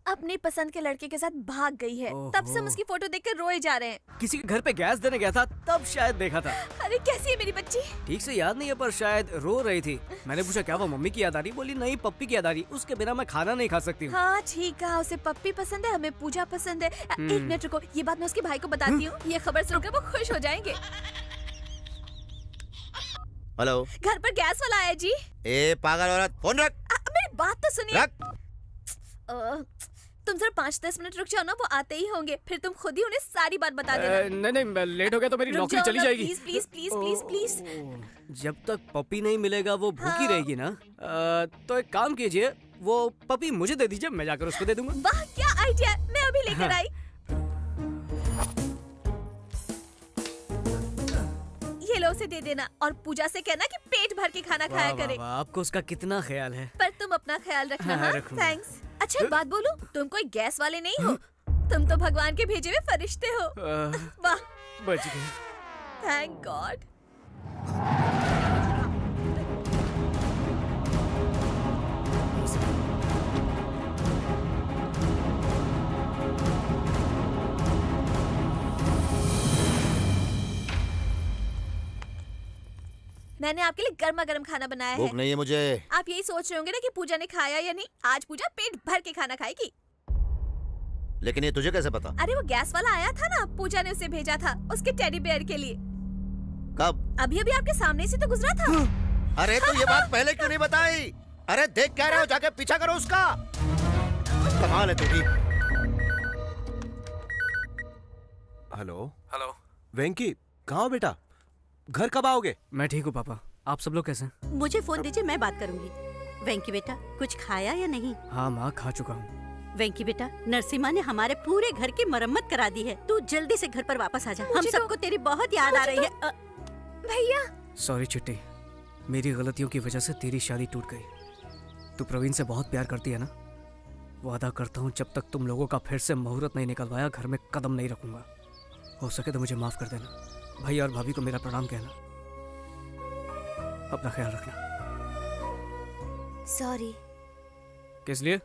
अपनी पसंद के लड़के के साथ भाग गई है, तब से हम उसकी फोटो देखकर रोए जा रहे हैं। किसी के घर पे गैस देने गया था, तब शायद देखा था। अरे कैसी है मेरी बच्ची? ठीक से याद नहीं है, पर शायद रो रही थी। मैंने पूछा क्या वो मम्मी की याद आ रही? बोली नहीं, पप्पी की याद आ रही, उसके बिना मैं खाना नहीं खा सकती हूँ। हाँ ठीक कहा, उसे पप्पी पसंद है, हमें पूजा पसंद है। एक मिनट रुको, ये बात मैं उसके भाई को बताती हूँ, ये खबर सुनकर वो खुश हो जाएंगे। हेलो, घर पर गैस वाला आया जी। ए पागल औरत, फोन रख। मेरी बात तो सुनिए। रख। तुम जरा 5-10 मिनट रुक जाओ ना, वो आते ही होंगे, फिर तुम खुद ही उन्हें सारी बात बता देना। नहीं, लेट हो गया तो मेरी नौकरी चली जाएगी। Please please please please please. जब तक पपी नहीं मिलेगा वो भूखी रहेगी ना। तो एक काम कीजिए, वो पपी मुझे दे दीजिए, मैं जाकर उसको दे दूंगा। वाह क्या आइडिया, मैं अभी लेकर आई। ये लो, उसे दे देना और पूजा से कहना कि पेट भर के खाना खाया करे। आपको उसका कितना ख्याल है। पर तुम अपना ख्याल रखना। हाँ, हाँ, थैंक्स। अच्छा एक बात बोलूं, तुम कोई गैस वाले नहीं हो, तुम तो भगवान के भेजे हुए फरिश्ते हो। वाह, बच गए। Thank God. मैंने आपके लिए गर्मा गर्म खाना बनाया है। भूख नहीं है मुझे। आप यही सोच रहे होंगे ना कि पूजा ने खाया या नहीं। आज पूजा पेट भर के खाना खाएगी। लेकिन ये तुझे कैसे पता? अरे वो गैस वाला आया था ना, पूजा ने उसे भेजा था उसके टेडी बेयर के लिए। कब? अभी अभी आपके सामने से तो गुजरा था। अरे तो ये बात पहले क्यों नहीं बताई? अरे देख क्या रहे हो, जाके पीछा करो उसका। कमाल है तेरी। हेलो हेलो, वेंकी, कहाँ हो बेटा? घर कब आओगे? मैं ठीक हूँ पापा, आप सब लोग कैसे हैं? मुझे फोन दीजिए, मैं बात करूंगी। वेंकी बेटा, कुछ खाया या नहीं? हाँ माँ, खा चुका हूँ। वेंकी बेटा, नरसिम्हा ने हमारे पूरे घर की मरम्मत करा दी है, तू जल्दी से घर पर वापस आ जा। हम सबको तेरी बहुत याद आ रही है। भैया सॉरी चिट्टी, मेरी गलतियों की वजह से तेरी शादी टूट गई। तू प्रवीण से बहुत प्यार करती है ना? वादा करता हूँ जब तक तुम लोगों का फिर से मुहूर्त नहीं निकलवाया, घर में कदम नहीं रखूंगा। हो सके तो मुझे माफ कर देना। भैया और भाभी को मेरा प्रणाम कहना। अपना ख्याल रखना। सॉरी। किस लिए?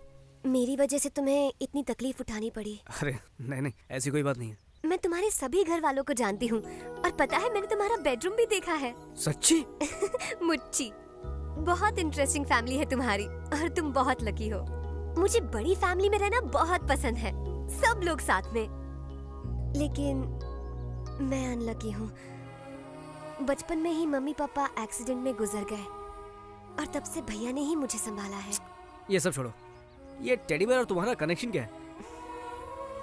मेरी वजह से तुम्हें इतनी तकलीफ उठानी पड़ी। अरे नहीं, ऐसी कोई बात नहीं है। मैं तुम्हारे सभी घर वालों को जानती हूँ, और पता है मैंने तुम्हारा बेडरूम भी देखा है। सच्ची? मुच्ची, बहुत इंटरेस्टिंग फैमिली है तुम्हारी, और तुम बहुत लकी हो। मुझे बड़ी फैमिली में रहना बहुत पसंद है, सब लोग साथ में। लेकिन मैं अनलकी हूँ। बचपन में ही मम्मी पापा एक्सीडेंट में गुजर गए, और तब से भैया ने ही मुझे संभाला है। ये सब छोड़ो, ये टेडी बेयर और तुम्हारा कनेक्शन क्या है?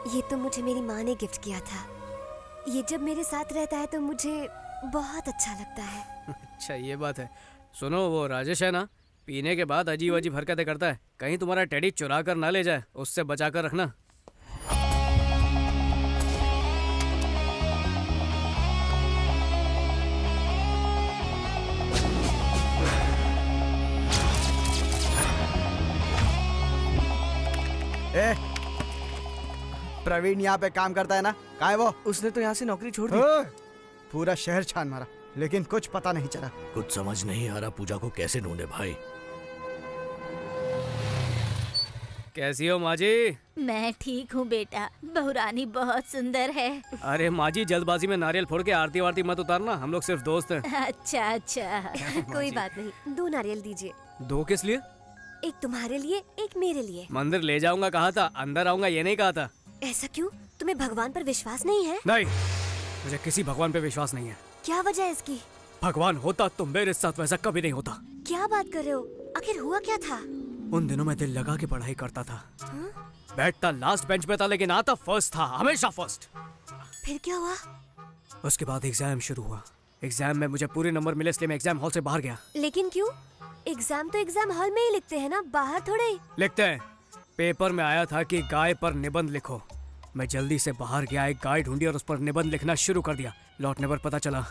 ये तो मुझे मेरी माँ ने गिफ्ट किया था। ये जब मेरे साथ रहता है तो मुझे बहुत अच्छा लगता है। अच्छा ये बात है। सुनो, वो राजेश है ना, पीने के बाद अजीब अजीब हरकतें करता है। कहीं तुम्हारा टेडी चुरा कर ना ले जाए, उससे बचा कर रखना। ए, प्रवीण यहाँ पे काम करता है ना? कहाँ है वो? उसने तो यहाँ से नौकरी छोड़ दी। पूरा शहर छान मारा लेकिन कुछ पता नहीं चला। कुछ समझ नहीं आ रहा पूजा को कैसे ढूंढे भाई। कैसी हो माँ जी? मैं ठीक हूँ बेटा, बहुरानी बहुत सुंदर है। अरे माँ जी, जल्दबाजी में नारियल फोड़ के आरती वारती मत उतारना, हम लोग सिर्फ दोस्त हैं। अच्छा अच्छा। कोई बात नहीं, 2 नारियल दीजिए। 2 किस लिए? एक तुम्हारे लिए, एक मेरे लिए। मंदिर ले जाऊंगा कहा था, अंदर आऊंगा ये नहीं कहा था। ऐसा क्यों? तुम्हें भगवान पर विश्वास नहीं है? नहीं, मुझे किसी भगवान पे विश्वास नहीं है। क्या वजह है इसकी? भगवान होता तो मेरे साथ वैसा कभी नहीं होता। क्या बात कर रहे हो? आखिर हुआ क्या था? उन दिनों मैं दिल लगा के पढ़ाई करता था। बैठता लास्ट बेंच पे था लेकिन आता फर्स्ट था, हमेशा फर्स्ट। फिर क्या हुआ? उसके बाद एग्जाम शुरू हुआ। एग्जाम में मुझे पूरे नंबर मिले इसलिए मैं एग्जाम हॉल से बाहर गया। लेकिन क्यों? एग्जाम तो एग्जाम हॉल में ही लिखते हैं ना, बाहर थोड़े ही। लिखते हैं। पेपर में आया था कि गाय पर निबंध लिखो। मैं जल्दी से बाहर गया, एक गाय ढूंढी और उस पर निबंध लिखना शुरू कर दिया। लौटने पर पता चला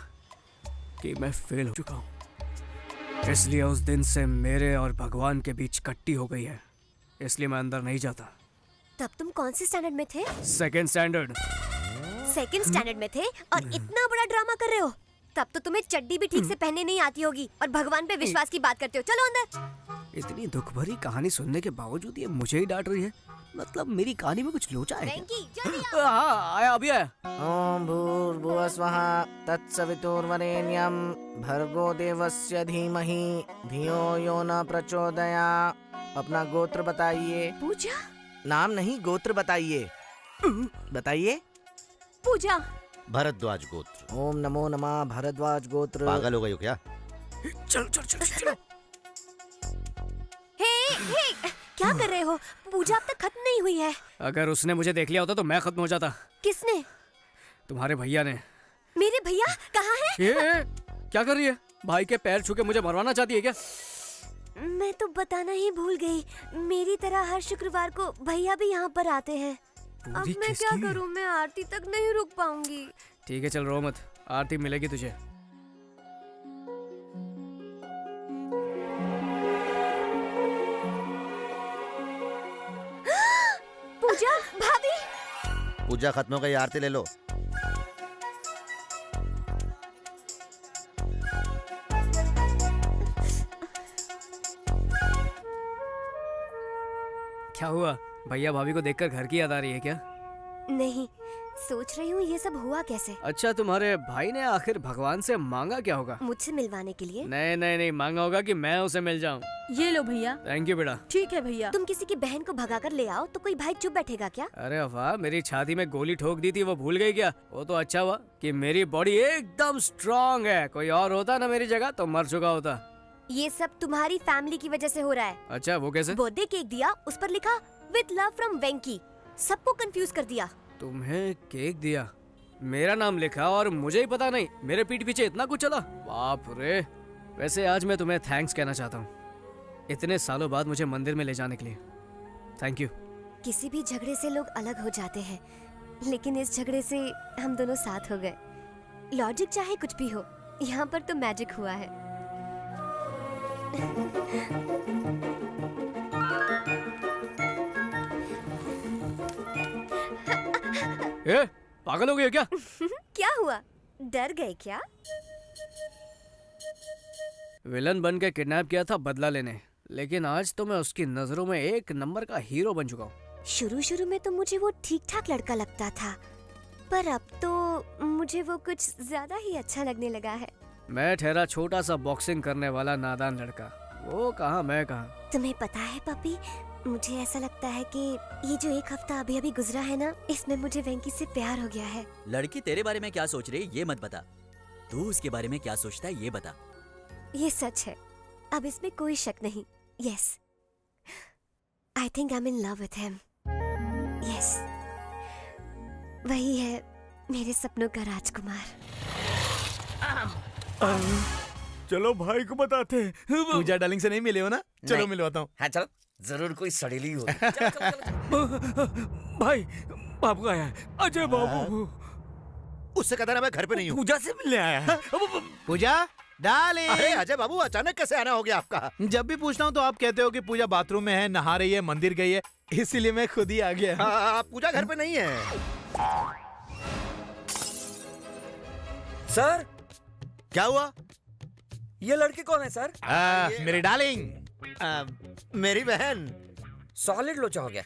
कि मैं फेल हो चुका हूँ। इसलिए उस दिन से मेरे और भगवान के बीच कट्टी हो गई है, इसलिए मैं अंदर नहीं जाता। तब तुम कौन से स्टैंडर्ड में थे? 2nd standard. 2nd स्टैंडर्ड में थे और इतना बड़ा ड्रामा कर रहे हो? तब तो तुम्हें चड्डी भी ठीक से पहनने नहीं आती होगी और भगवान पे विश्वास की बात करते हो। चलो अंदर। इतनी दुख भरी कहानी सुनने के बावजूद ये मुझे ही डांट रही है। मतलब मेरी कहानी में कुछ लोचा है क्या? हाँ, आया अभी आया। ओम भूर्भुवस्वः तत्सवितुर्वरेण्यं भर्गो देवस्य धीमहि धियो यो न प्रचोदयात्। अपना गोत्र बताइए। पूजा? नाम नहीं, गोत्र बताइए। बताइए। पूजा। भरद्वाज गोत्र। ओम नमो नमः भरद्वाज गोत्र। पागल हो गई हो क्या? चलो चलो चलो चलो। हे, क्या कर रहे हो? पूजा अब तक खत्म नहीं हुई है। अगर उसने मुझे देख लिया होता तो मैं खत्म हो जाता। किसने? तुम्हारे भैया ने। मेरे भैया कहाँ हैं? ये क्या कर रही है? भाई के पैर छू के मुझे मरवाना चाहती है क्या? मैं तो बताना ही भूल गई। मेरी तरह हर शुक्रवार को भैया भी यहाँ पर आते हैं। अब मैं क्या करूँ? मैं आरती तक नहीं रुक पाऊंगी। ठीक है चल रो मत, आरती मिलेगी तुझे। पूजा भाभी। पूजा खत्म हो गई, आरती ले लो। क्या हुआ? भैया भाभी को देखकर घर की याद आ रही है क्या? नहीं, सोच रही हूँ ये सब हुआ कैसे। अच्छा, तुम्हारे भाई ने आखिर भगवान से मांगा क्या होगा? मुझसे मिलवाने के लिए? नहीं नहीं नहीं, मांगा होगा कि मैं उसे मिल जाऊँ। ये लो भैया। थैंक यू बेटा। ठीक है भैया। तुम किसी की बहन को भगा कर ले आओ तो कोई भाई चुप बैठेगा क्या? अरे वाह, मेरी छाती में गोली ठोक दी थी वो भूल गई क्या? वो तो अच्छा हुआ कि मेरी बॉडी एकदम स्ट्रांग है। कोई और होता ना मेरी जगह तो मर चुका होता। ये सब तुम्हारी फैमिली की वजह से हो रहा है। अच्छा, वो कैसे? बर्थडे केक दिया, उस पर लिखा विद लव फ्रॉम वेंकी। सबको कंफ्यूज कर दिया। तुम्हें केक दिया, मेरा नाम लिखा और मुझे ही पता नहीं। मेरे पीठ पीछे इतना कुछ चला, बाप रे। वैसे आज मैं तुम्हें थैंक्स कहना चाहता हूँ, इतने सालों बाद मुझे मंदिर में ले जाने के लिए। Thank you. किसी भी झगड़े से लोग अलग हो जाते हैं, लेकिन इस झगड़े से हम दोनों साथ हो गए। लॉजिक चाहे कुछ भी हो, यहाँ पर तो मैजिक हुआ है। ए, पागल हो गई हो क्या? क्या हुआ? डर गए क्या? विलन बन के किडनैप किया था बदला लेने, लेकिन आज तो मैं उसकी नजरों में एक नंबर का हीरो बन चुका हूँ। शुरू शुरू में तो मुझे वो ठीक ठाक लड़का लगता था, पर अब तो मुझे वो कुछ ज्यादा ही अच्छा लगने लगा है। मैं ठहरा छोटा सा बॉक्सिंग करने वाला नादान लड़का, वो कहाँ मैं कहाँ। तुम्हें पता है पपी, मुझे ऐसा लगता है कि ये जो एक हफ्ता अभी अभी गुजरा है ना, इसमें मुझे वेंकी से प्यार हो गया है। लड़की तेरे बारे में क्या सोच रही है ये मत बता, तू उसके बारे में क्या सोचता है ये बता। ये सच है, अब इसमें कोई शक नहीं। Yes, I think I am in love with him. Yes, वही है मेरे सपनों का राजकुमार। चलो भाई को बताते हैं। पूजा डार्लिंग से नहीं मिले हो ना? चलो मिलवाता हूँ। हाँ चलो, जरूर कोई सड़ेली हो। भाई बाबू आया है, अजय बाबू। उससे कहता ना मैं घर पे नहीं हूँ। पूजा से मिलने आया है। पूजा डार्लिंग। अरे अजय बाबू, अचानक कैसे आना हो गया आपका? जब भी पूछता हूँ तो आप कहते हो कि पूजा बाथरूम में है, नहा रही है, मंदिर गई है। इसीलिए मैं खुद ही आ गया। हाँ, पूजा घर पे नहीं है। सर क्या हुआ? ये लड़की कौन है सर? मेरी डार्लिंग, मेरी बहन। सॉलिड लोचा हो गया।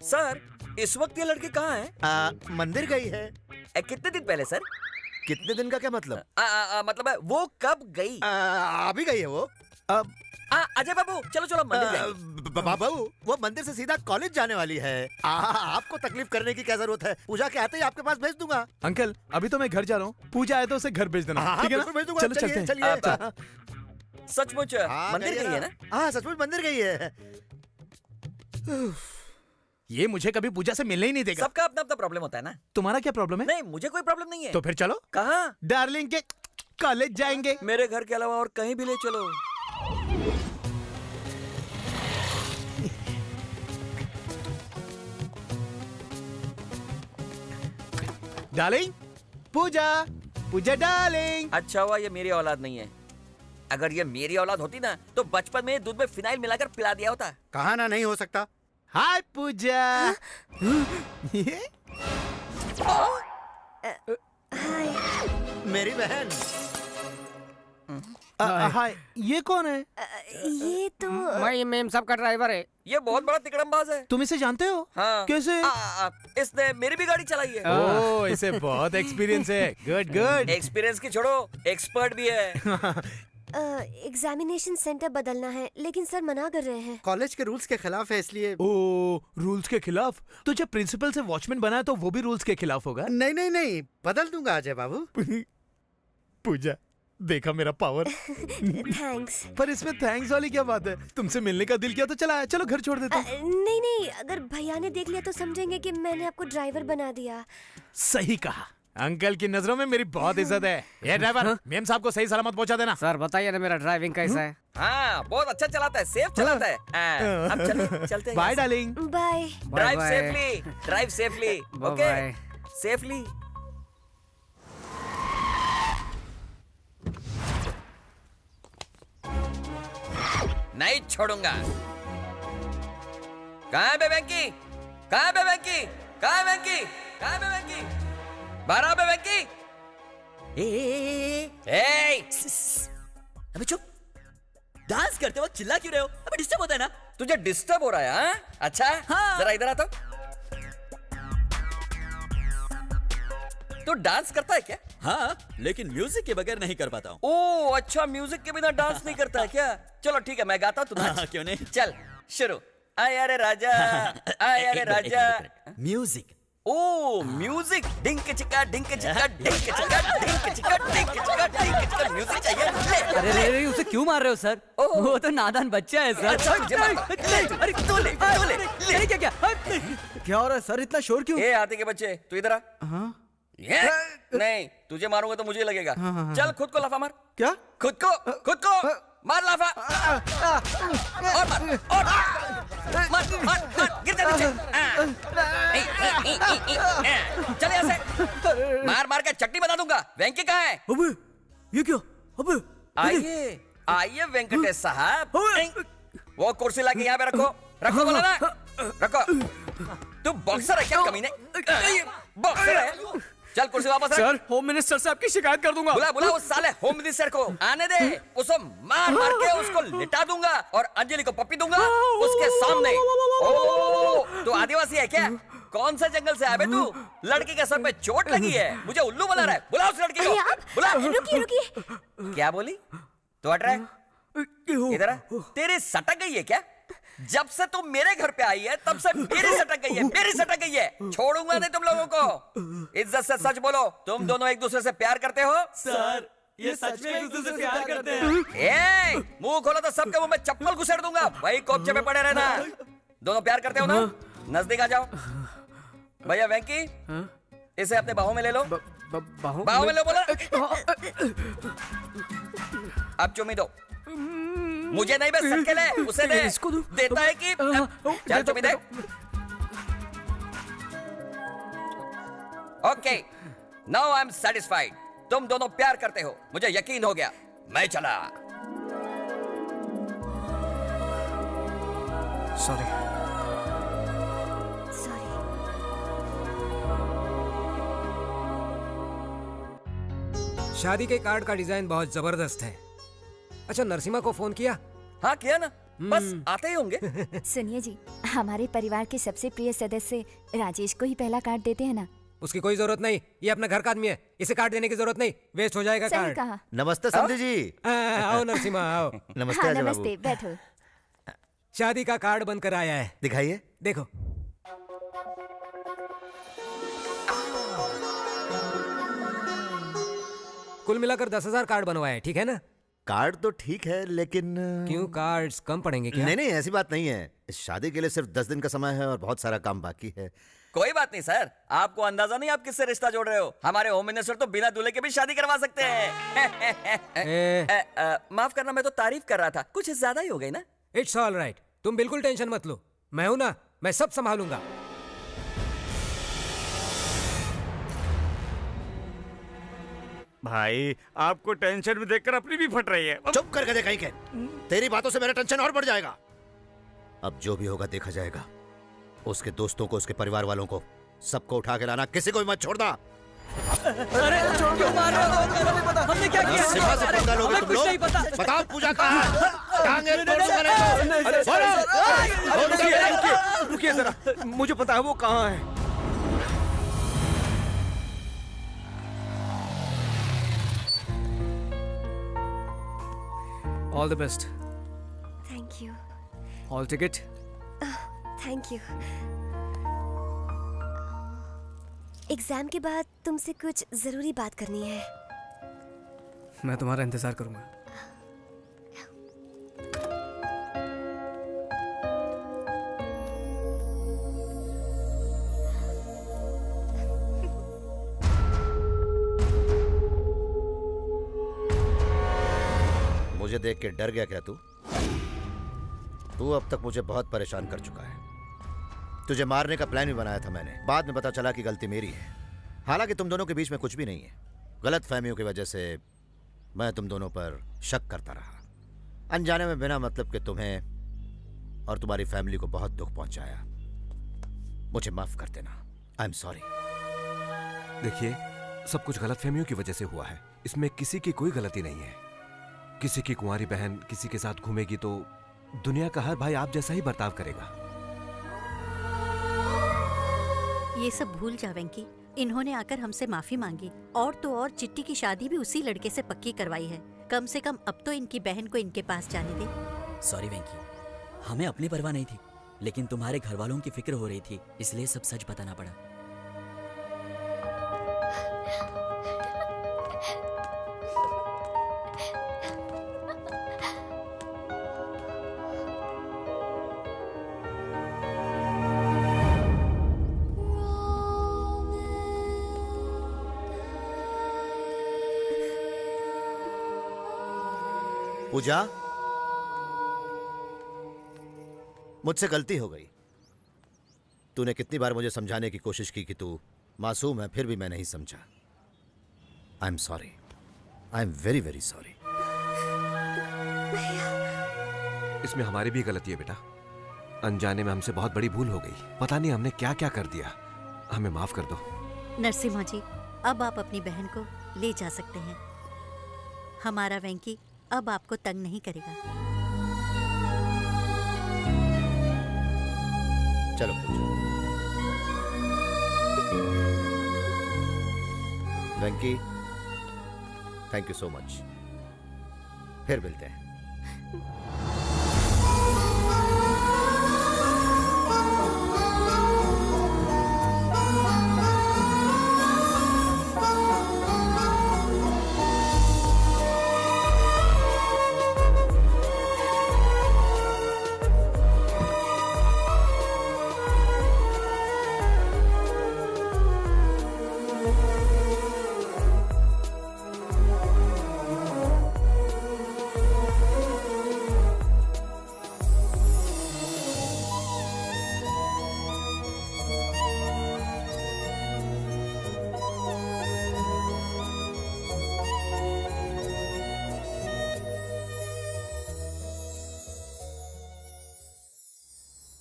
सर इस वक्त ये लड़की कहाँ है? मंदिर गई है। कितने दिन पहले सर? कितने दिन का क्या मतलब? मतलब है वो कब गई? अभी गई है वो। अजय बाबू चलो चलो मंदिर जाएंगे। बाबू वो मंदिर से सीधा कॉलेज जाने वाली है। आपको तकलीफ करने की क्या जरूरत है? पूजा के आते ही आपके पास भेज दूंगा। अंकल अभी तो मैं घर जा रहा हूँ, पूजा आए तो उसे घर भेज देना, ठीक है ना? भेज दूंगा। चलो चलते हैं। चलिए। सचमुच मंदिर गई है ना? हाँ सचमुच मंदिर गई है। ये मुझे कभी पूजा से मिलने ही नहीं देगा। सबका अपना अपना प्रॉब्लम होता है ना। तुम्हारा क्या प्रॉब्लम है? नहीं मुझे कोई प्रॉब्लम नहीं है। तो फिर चलो। कहाँ? डार्लिंग के कॉलेज जाएंगे। मेरे घर के अलावा और कहीं भी ले चलो। डार्लिंग, पूजा, पूजा डार्लिंग। अच्छा हुआ ये मेरी औलाद नहीं है। अगर ये मेरी औलाद होती ना तो बचपन में दूध में फिनाइल मिलाकर पिला दिया होता। कहा ना नहीं हो सकता। हाय पूजा। मेरी बहन। हाय, ये कौन है? ये तो मैं मेम साहब का ड्राइवर है। ये बहुत बड़ा तिकड़मबाज है। तुम इसे जानते हो? हाँ। कैसे? इसने मेरी भी गाड़ी चलाई है। ओह, इसे बहुत एक्सपीरियंस है। Good good. एक्सपीरियंस की छोड़ो, एक्सपर्ट भी है। एग्जामिनेशन सेंटर बदलना है, लेकिन सर मना कर रहे हैं। कॉलेज के रूल्स के खिलाफ है इसलिए। ओह, रूल्स के खिलाफ? तो जब प्रिंसिपल से वॉचमैन बना तो वो भी रूल्स के खिलाफ होगा? नहीं नहीं नहीं, बदल दूंगा अजय बाबू। पूजा, देखा मेरा पावर। थैंक्स। पर इसमें थैंक्स वाली क्या बात है? तुमसे मिलने का दिल किया तो चला, चलो घर छोड़ देता हूँ। नहीं नहीं, अगर भैया ने देख लिया तो समझेंगे कि मैंने आपको ड्राइवर बना दिया। सही कहा। अंकल की नजरों में मेरी बहुत इज्जत है। ये ड्राइवर, मेम साहब को सही सलामत पहुंचा देना। सर बताइए ना मेरा ड्राइविंग कैसा है? हाँ बहुत अच्छा चलाता है, सेफ चलाता है। अब चलते हैं। Bye darling. Bye. Drive safely, drive safely. Okay, safely. नहीं छोड़ूंगा। कहाँ है बे वेंकी? कहाँ है बे वेंकी? कहाँ है वेंकी? कहाँ है बे वेंकी? बाहर आओ बे वेंकी। अबे चुप। डांस करते वक्त चिल्ला क्यों रहे हो? अबे डिस्टर्ब होता है ना। तुझे डिस्टर्ब हो रहा है? हाँ? अच्छा हाँ। जरा इधर आ तो। तू डांस करता है क्या? हाँ, लेकिन म्यूजिक के बगैर नहीं कर पाता हूँ। ओह अच्छा, म्यूजिक के बिना डांस नहीं करता है क्या? चलो ठीक है, मैं गाता हूँ, तू नाच। क्यों नहीं? चल शुरू। आया रे राजा, आया रे राजा। म्यूजिक। ओ म्यूजिक। डिंक चिका डिंक चिका डिंक चिका डिंक चिका डिंक चिका डिंक चिका। म्यूजिक चाहिए। अरे उसे क्यों मार रहे हो सर? वो तो नादान बच्चा है सर। अरे तू ले क्या क्या क्या हो रहा है सर? इतना शोर क्यों? ए आते के बच्चे, तू इधर आ। नहीं, तुझे मारूंगा तो मुझे लगेगा। चल खुद को लाफा मार। क्या? खुद को मार लाफा। और मार गिर जा नीचे। चल यहाँ से। मार के चट्टी बना दूंगा। वेंकी कहाँ है? अबे ये क्या? अबे आइए वेंकटेश साहब। वो कुर्सी लाके यहाँ पे रखो बोला ना। रखो। तू बॉक्सर है क्या कमीने? बॉक्सर है? चल कुर्सी वापस रख। सर, होम मिनिस्टर से आपकी शिकायत कर दूंगा। बुला उस साले होम मिनिस्टर को। आने दे। उसको मार के उसको लिटा दूंगा और अंजलि को पप्पी दूंगा उसके सामने। ओ तू आदिवासी है क्या? कौन सा जंगल से आया बे तू? लड़की के सर पे चोट लगी है, मुझे उल्लू बना रहा है। बुला उस लड़की को। बुला। रुकिए। क्या बोली? तो हट रहा है? इधर आ। तेरी सटक गई है क्या? जब से तुम मेरे घर पे आई है तब से मेरी सटक गई है। छोड़ूंगा नहीं तुम लोगों को। इज्जत से सच बोलो, तुम दोनों एक दूसरे से प्यार करते हो? सर ये सच में एक दूसरे से प्यार करते हैं। मुंह खोला तो सबके मुंह में चप्पल घुसेड़ दूंगा। वही कोपचे पे पड़े रहना। दोनों प्यार करते हो ना? नजदीक आ जाओ। भैया वेंकी, इसे अपने बाहों में ले लो। बाहों में लो बोला। अब चुम्मी दो। मुझे नहीं बस सबके ले, उसे दे। इसको दो। देता है कि चल चुम्मी दे। Okay, now I am satisfied. तुम दोनों प्यार करते हो, मुझे यकीन हो गया। मैं चला। सॉरी। शादी के कार्ड का डिजाइन बहुत जबरदस्त है। अच्छा, नरसिम्हा को फोन किया? हाँ किया ना, बस आते ही होंगे। सुनिए जी, हमारे परिवार के सबसे प्रिय सदस्य राजेश को ही पहला कार्ड देते हैं ना। उसकी कोई जरूरत नहीं, ये अपना घर का आदमी है, इसे कार्ड देने की जरूरत नहीं, वेस्ट हो जाएगा सही कार्ड। कहा। नमस्ते समधी जी। आओ नरसिम्हा आओ। नमस्ते हाँ, अजय बाबू। नमस्ते, बैठो। शादी का कार्ड बनकर आया है, दिखाइए। देखो। कुल मिलाकर 10,000 कार्ड बनवाए हैं, ठीक है ना? कार्ड तो ठीक है, लेकिन क्यों, कार्ड्स कम पड़ेंगे क्या? नहीं नहीं, ऐसी बात नहीं है। इस शादी के लिए सिर्फ 10 दिन का समय है और बहुत सारा काम बाकी है। कोई बात नहीं सर, आपको अंदाजा नहीं आप किससे रिश्ता जोड़ रहे हो। हमारे होम मिनिस्टर तो बिना दूल्हे के भी शादी करवा सकते हैं। माफ करना, मैं तो तारीफ कर रहा था, कुछ ज्यादा ही हो गई ना। इट्स ऑल राइट, तुम बिल्कुल टेंशन मत लो, मैं हूं ना, मैं सब संभालूंगा। भाई आपको टेंशन में देखकर अपनी भी फट रही है। चुप करके दे कहीं के, तेरी बातों से मेरा टेंशन और बढ़ जाएगा। अब जो भी होगा देखा जाएगा। उसके दोस्तों को, उसके परिवार वालों को, सबको उठा के लाना, किसी को भी मत छोड़ना। अरे क्यों मार रहे हो? हमने क्या किया? नरसिम्हा से पंगा लोगे हमें तुम कुछ लोग? नहीं पता। बताओ पूजा कहाँ है? टांगे तोड़ूंगा नहीं तो। रुकिए जरा, मुझे पता है वो कहाँ है। All the best. Thank you. Hall ticket. Thank you. Exam के बाद तुमसे कुछ जरूरी बात करनी है। मैं तुम्हारा इंतजार करूंगा। मुझे देख के डर गया क्या तू? तू अब तक मुझे बहुत परेशान कर चुका है। तुझे मारने का प्लान भी बनाया था मैंने, बाद में पता चला कि गलती मेरी है। हालांकि तुम दोनों के बीच में कुछ भी नहीं है। गलत फहमियों की वजह से मैं तुम दोनों पर शक करता रहा, अनजाने में बिना मतलब के तुम्हें और तुम्हारी फैमिली को बहुत दुख पहुंचाया। मुझे माफ कर देना। I am sorry. देखिए, सब कुछ गलतफहमियों की वजह से हुआ है, इसमें किसी की कोई गलती नहीं है। किसी की कुंवारी बहन किसी के साथ घूमेगी तो दुनिया का हर भाई आप जैसा ही बर्ताव करेगा। ये सब भूल जा वेंकी, इन्होंने आकर हमसे माफी मांगी, और तो और चिट्टी की शादी भी उसी लड़के से पक्की करवाई है। कम से कम अब तो इनकी बहन को इनके पास जाने दे। सॉरी वेंकी, हमें अपनी परवाह नहीं थी, लेकिन तुम्हारे घर वालों की फिक्र हो रही थी, इसलिए सब सच बताना पड़ा। पूजा, मुझसे गलती हो गई। तूने कितनी बार मुझे समझाने की कोशिश की कि तू मासूम है, फिर भी मैं नहीं समझा। I am sorry. I am very very sorry. इसमें हमारी भी गलती है बेटा। अनजाने में हमसे बहुत बड़ी भूल हो गई। पता नहीं हमने क्या क्या कर दिया। हमें माफ कर दो। नरसिम्हा जी, अब आप अपनी बहन को ले जा सकते हैं। हमारा वेंकी अब आपको तंग नहीं करेगा। चलो वेंकी, थैंक यू सो मच। फिर मिलते हैं।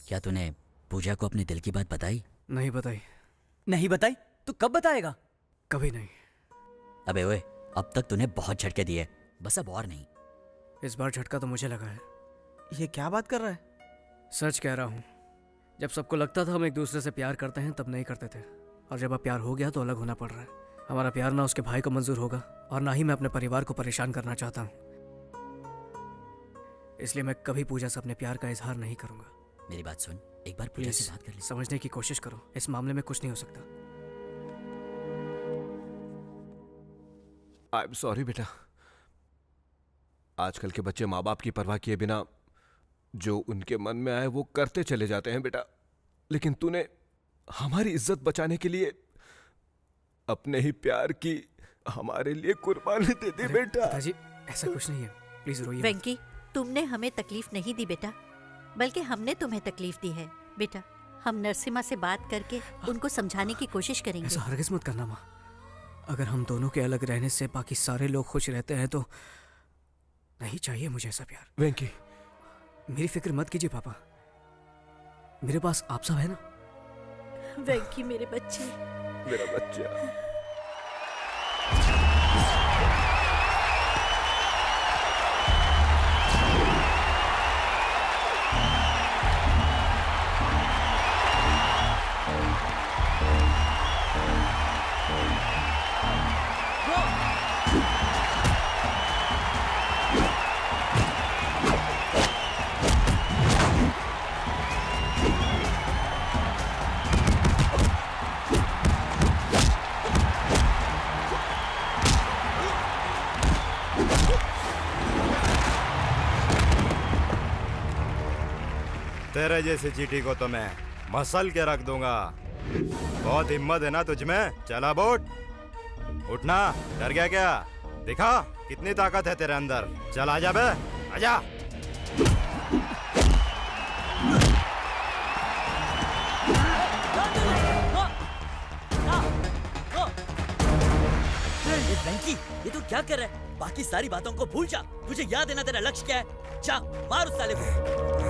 क्या तूने पूजा को अपने दिल की बात बताई? नहीं बताई। नहीं बताई? तू कब बताएगा? कभी नहीं। अबे ओए, अब तक तूने बहुत झटके दिए, बस अब और नहीं। इस बार झटका तो मुझे लगा है। ये क्या बात कर रहा है? सच कह रहा हूँ। जब सबको लगता था हम एक दूसरे से प्यार करते हैं तब नहीं करते थे, और जब अब प्यार हो गया तो अलग होना पड़ रहा है। हमारा प्यार ना उसके भाई को मंजूर होगा और ना ही मैं अपने परिवार को परेशान करना चाहता हूँ। इसलिए मैं कभी पूजा से अपने प्यार का इजहार नहीं करूंगा। मेरी बात सुन, एक बार पूजा से बात कर ले। समझने की कोशिश करो, इस मामले में कुछ नहीं हो सकता। आई एम सॉरी बेटा। आजकल के बच्चे माँ बाप की परवाह किए बिना जो उनके मन में आए वो करते चले जाते हैं बेटा। लेकिन तूने हमारी इज्जत बचाने के लिए अपने ही प्यार की हमारे लिए कुर्बानी दे दी बेटा। पिताजी ऐसा कुछ नहीं है, प्लीज रोइए मत। वेंकी, तुमने हमें तकलीफ नहीं दी बेटा, बल्कि हमने तुम्हें तकलीफ दी है। बेटा, हम नरसिम्हा से बात करके उनको समझाने की कोशिश करेंगे। ऐसा हरगिज़ मत करना माँ। अगर हम दोनों के अलग रहने से बाकी सारे लोग खुश रहते हैं तो नहीं चाहिए मुझे ऐसा प्यार। वेंकी, मेरी फिक्र मत कीजिए पापा, मेरे पास आप सब है ना। वेंकी मेरे बच्चे, मेरा बच्चा। तेरे जैसी चीटी को तो मैं मसल के रख दूंगा। बहुत हिम्मत है ना तुझ में? चला बोट, उठना। डर गया क्या? दिखा कितनी ताकत है तेरे अंदर। चल आजा बे, आजा। वेंकी, ये तू क्या कर रहा है? बाकी सारी बातों को भूल जा। तुझे याद है ना तेरा लक्ष्य क्या है? जा मार उस साले को।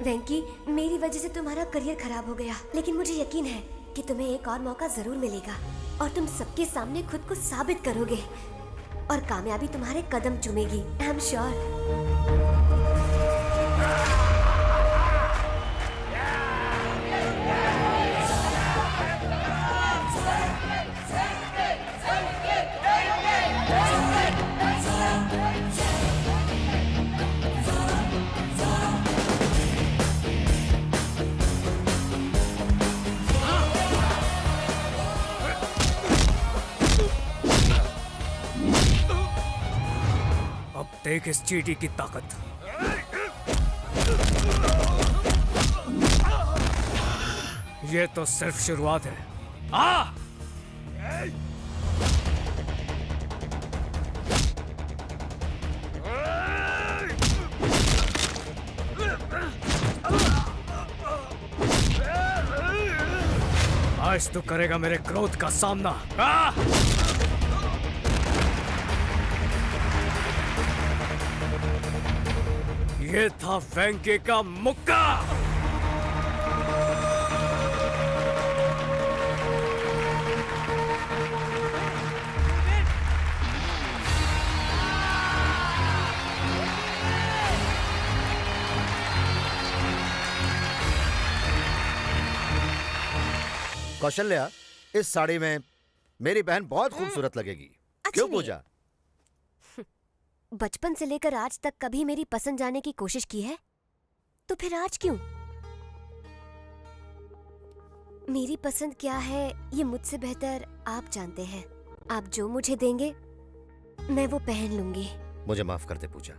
वेंकी, मेरी वजह से तुम्हारा करियर खराब हो गया, लेकिन मुझे यकीन है कि तुम्हें एक और मौका जरूर मिलेगा और तुम सबके सामने खुद को साबित करोगे और कामयाबी तुम्हारे कदम चूमेगी। I am sure. देख इस चींटी की ताकत। ये तो सिर्फ शुरुआत है। आ! आज तो करेगा मेरे क्रोध का सामना। आ! ये था वेंकी का मुक्का। कौशल्या, इस साड़ी में मेरी बहन बहुत खूबसूरत लगेगी। क्यों पूजा? बचपन से लेकर आज तक कभी मेरी पसंद जाने की कोशिश की है? तो फिर आज क्यों? मेरी पसंद क्या है ये मुझसे बेहतर आप जानते हैं। आप जो मुझे देंगे मैं वो पहन लूंगी। मुझे माफ कर दे पूजा,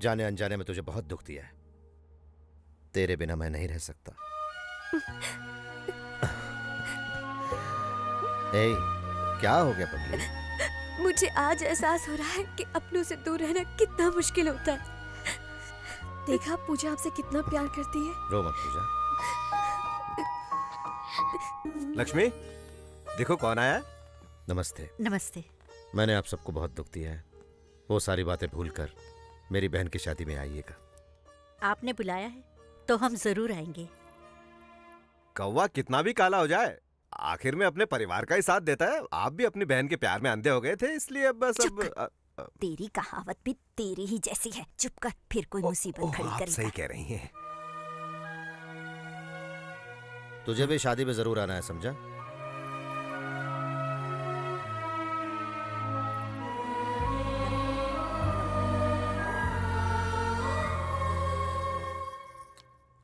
जाने अनजाने में तुझे बहुत दुख दिया है। तेरे बिना मैं नहीं रह सकता। ए, क्या हो गया पगली? मुझे आज एहसास हो रहा है कि अपनों से दूर रहना कितना मुश्किल होता है। देखा पूजा आपसे कितना प्यार करती है। रो मत पूजा। लक्ष्मी, देखो कौन आया है। नमस्ते। नमस्ते। मैंने आप सबको बहुत दुख दिया है। वो सारी बातें भूलकर मेरी बहन की शादी में आइएगा। आपने बुलाया है तो हम जरूर आएंगे। कौवा कितना भी काला हो जाए आखिर में अपने परिवार का ही साथ देता है। आप भी अपनी बहन के प्यार में अंधे हो गए थे, इसलिए बस अब तेरी कहावत भी तेरी ही जैसी है। चुप कर, फिर कोई मुसीबत खड़ी आप करेगा। सही कह रही हैं। तुझे भी शादी में जरूर आना है, समझा?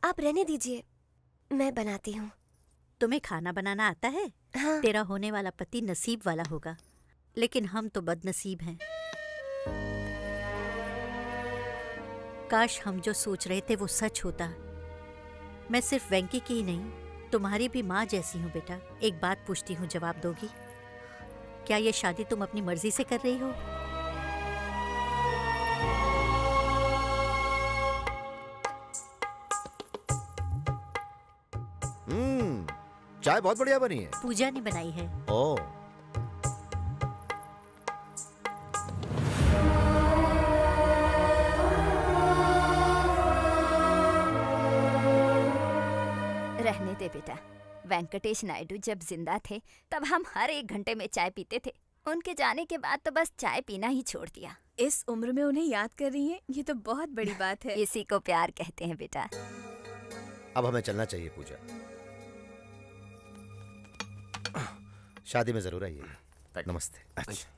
आप रहने दीजिए, मैं बनाती हूँ। तुम्हें खाना बनाना आता है? हाँ। तेरा होने वाला पति नसीब वाला होगा, लेकिन हम तो बदनसीब हैं। काश हम जो सोच रहे थे वो सच होता। मैं सिर्फ वेंकी की ही नहीं, तुम्हारी भी माँ जैसी हूँ बेटा। एक बात पूछती हूँ, जवाब दोगी? क्या ये शादी तुम अपनी मर्जी से कर रही हो? चाय बहुत बढ़िया बनी है। पूजा ने बनाई है। ओ, रहने दे बेटा। वेंकटेश नायडू जब जिंदा थे तब हम हर 1 घंटे में चाय पीते थे। उनके जाने के बाद तो बस चाय पीना ही छोड़ दिया। इस उम्र में उन्हें याद कर रही हैं, ये तो बहुत बड़ी बात है। इसी को प्यार कहते हैं बेटा। अब हमें चलना चाहिए पूजा। शादी में जरूर आइए। नमस्ते। अच्छा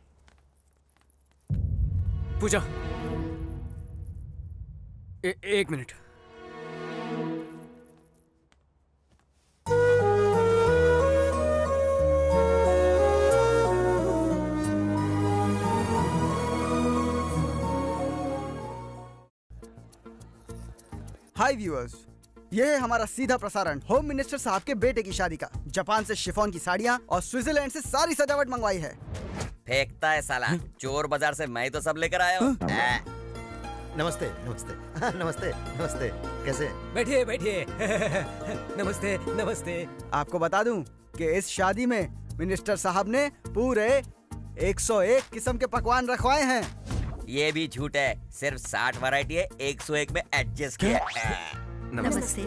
पूजा, एक मिनट। हाय व्यूअर्स, ये है हमारा सीधा प्रसारण होम मिनिस्टर साहब के बेटे की शादी का। जापान से शिफॉन की साड़ियाँ और स्विट्जरलैंड से सारी सजावट मंगवाई है। फेंकता है साला, चोर बाजार से मैं ही तो सब लेकर आया हूँ। नमस्ते नमस्ते। नमस्ते नमस्ते। कैसे? बैठिए बैठिए। नमस्ते नमस्ते। आपको बता दूं कि इस शादी में मिनिस्टर साहब ने पूरे 101 किस्म के पकवान रखवाए हैं। ये भी झूठ है, सिर्फ 60 वैरायटी है, 101 में एडजस्ट किया है। नमस्ते।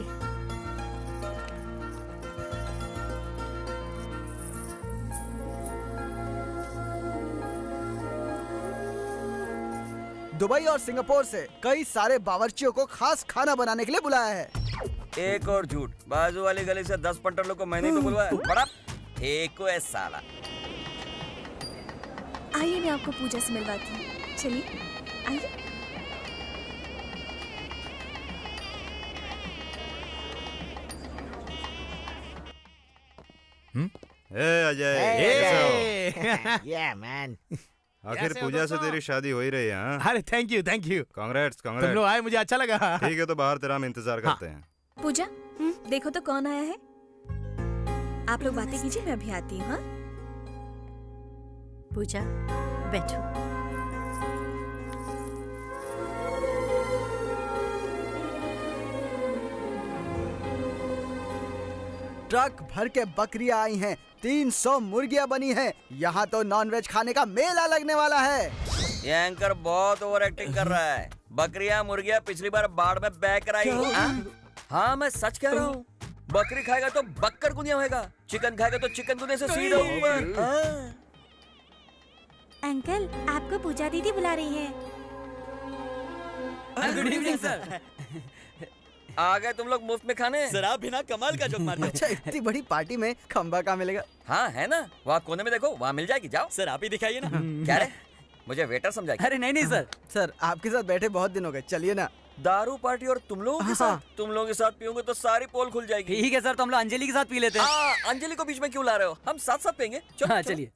दुबई और सिंगापुर से कई सारे बावर्चियों को खास खाना बनाने के लिए बुलाया है। एक और झूठ, बाजू वाली गली से 10 पंटरों को मैंने तो बुलवाया। बड़ा फेंको है साला। आइए मैं आपको पूजा से मिलवाती हूँ। चलिए आइए। अजय, या मैन। आखिर पूजा से तेरी शादी हो ही रही है। हाँ? अरे thank you thank you. Congrats तुम कांग्रेट्स। लोग आए, मुझे अच्छा लगा। ठीक है, तो बाहर तेरा हम इंतजार करते हैं। पूजा, देखो तो कौन आया है। आप लोग बातें कीजिए, मैं अभी आती हूँ। हाँ? पूजा बैठो। ट्रक भर के बकरियां आई हैं, 300 मुर्गियां बनी हैं। यहाँ तो नॉनवेज खाने का मेला लगने वाला है। ये एंकर बहुत ओवर एक्टिंग कर रहा है। बकरियां मुर्गियां पिछली बार बाढ़ में बह कर आई। हाँ मैं सच कह रहा हूँ। बकरी खाएगा तो बक्कर गुनिया होगा, चिकन खाएगा तो चिकन गुनिया से सीधा ऊपर। अंकल, आपको पूजा दीदी बुला रही है। Good evening sir. आ गए तुम लोग मुफ्त में खाने। सर आप बिना कमाल का जोक मारते। अच्छा, इतनी बड़ी पार्टी में खंबा कहाँ मिलेगा? हाँ है ना, वहाँ कोने में देखो, वहाँ मिल जाएगी। जाओ सर, आप ही दिखाइए ना। क्या रे, मुझे वेटर समझा? अरे नहीं नहीं सर, सर आपके साथ बैठे बहुत दिन हो गए, चलिए ना। दारू पार्टी और तुम लोगों के साथ? तुम लोगों के साथ पीओगे तो सारी पोल खुल जाएगी। ठीक है सर, तो हम लोग अंजलि के साथ पी लेते हैं। अंजलि को बीच में क्यों ला रहे हो? हम साथ साथ पियेंगे। हाँ चलिए।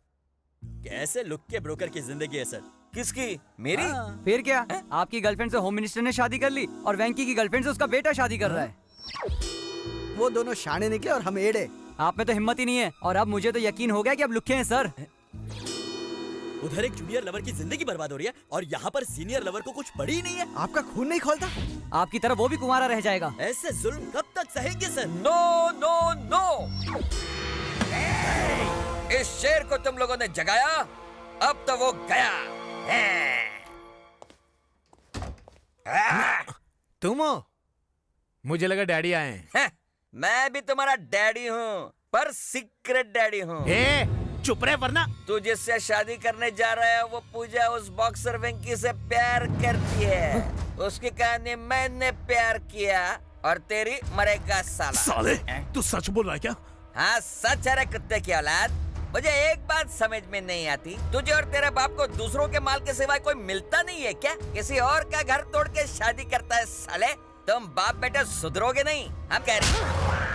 कैसे लुक के ब्रोकर की जिंदगी है सर। किसकी? मेरी? फिर क्या, आपकी गर्लफ्रेंड से होम मिनिस्टर ने शादी कर ली और वेंकी की गर्लफ्रेंड से उसका बेटा शादी कर रहा है। वो दोनों शाने निकले और हम एड़े। आप में तो हिम्मत ही नहीं है, और अब मुझे तो यकीन हो गया कि अब लुक्के हैं सर। उधर एक जूनियर लवर की जिंदगी बर्बाद हो रही है और यहाँ पर सीनियर लवर को कुछ पड़ी ही नहीं है। आपका खून नहीं खोलता? आपकी तरह वो भी कुंवारा रह जाएगा। ऐसे जुल्म कब तक सहेंगे सर? नो नो नो, इस शेर को तुम लोगों ने जगाया, अब तो वो गया। तुम हो? मुझे लगा डैडी आए हैं। मैं भी तुम्हारा डैडी हूँ, पर सीक्रेट डैडी हूँ। चुप रहे वरना। तू जिससे शादी करने जा रहा है वो पूजा उस बॉक्सर वेंकी से प्यार करती है। उसकी कहानी मैंने प्यार किया और तेरी मरेगा साला। साले, तू सच बोल रहा है क्या? हाँ सच है रे कुत्ते की औलाद। मुझे एक बात समझ में नहीं आती, तुझे और तेरे बाप को दूसरों के माल के सिवाय कोई मिलता नहीं है क्या? किसी और का घर तोड़ के शादी करता है साले। तुम बाप बेटे सुधरोगे नहीं, हम कह रहे हैं।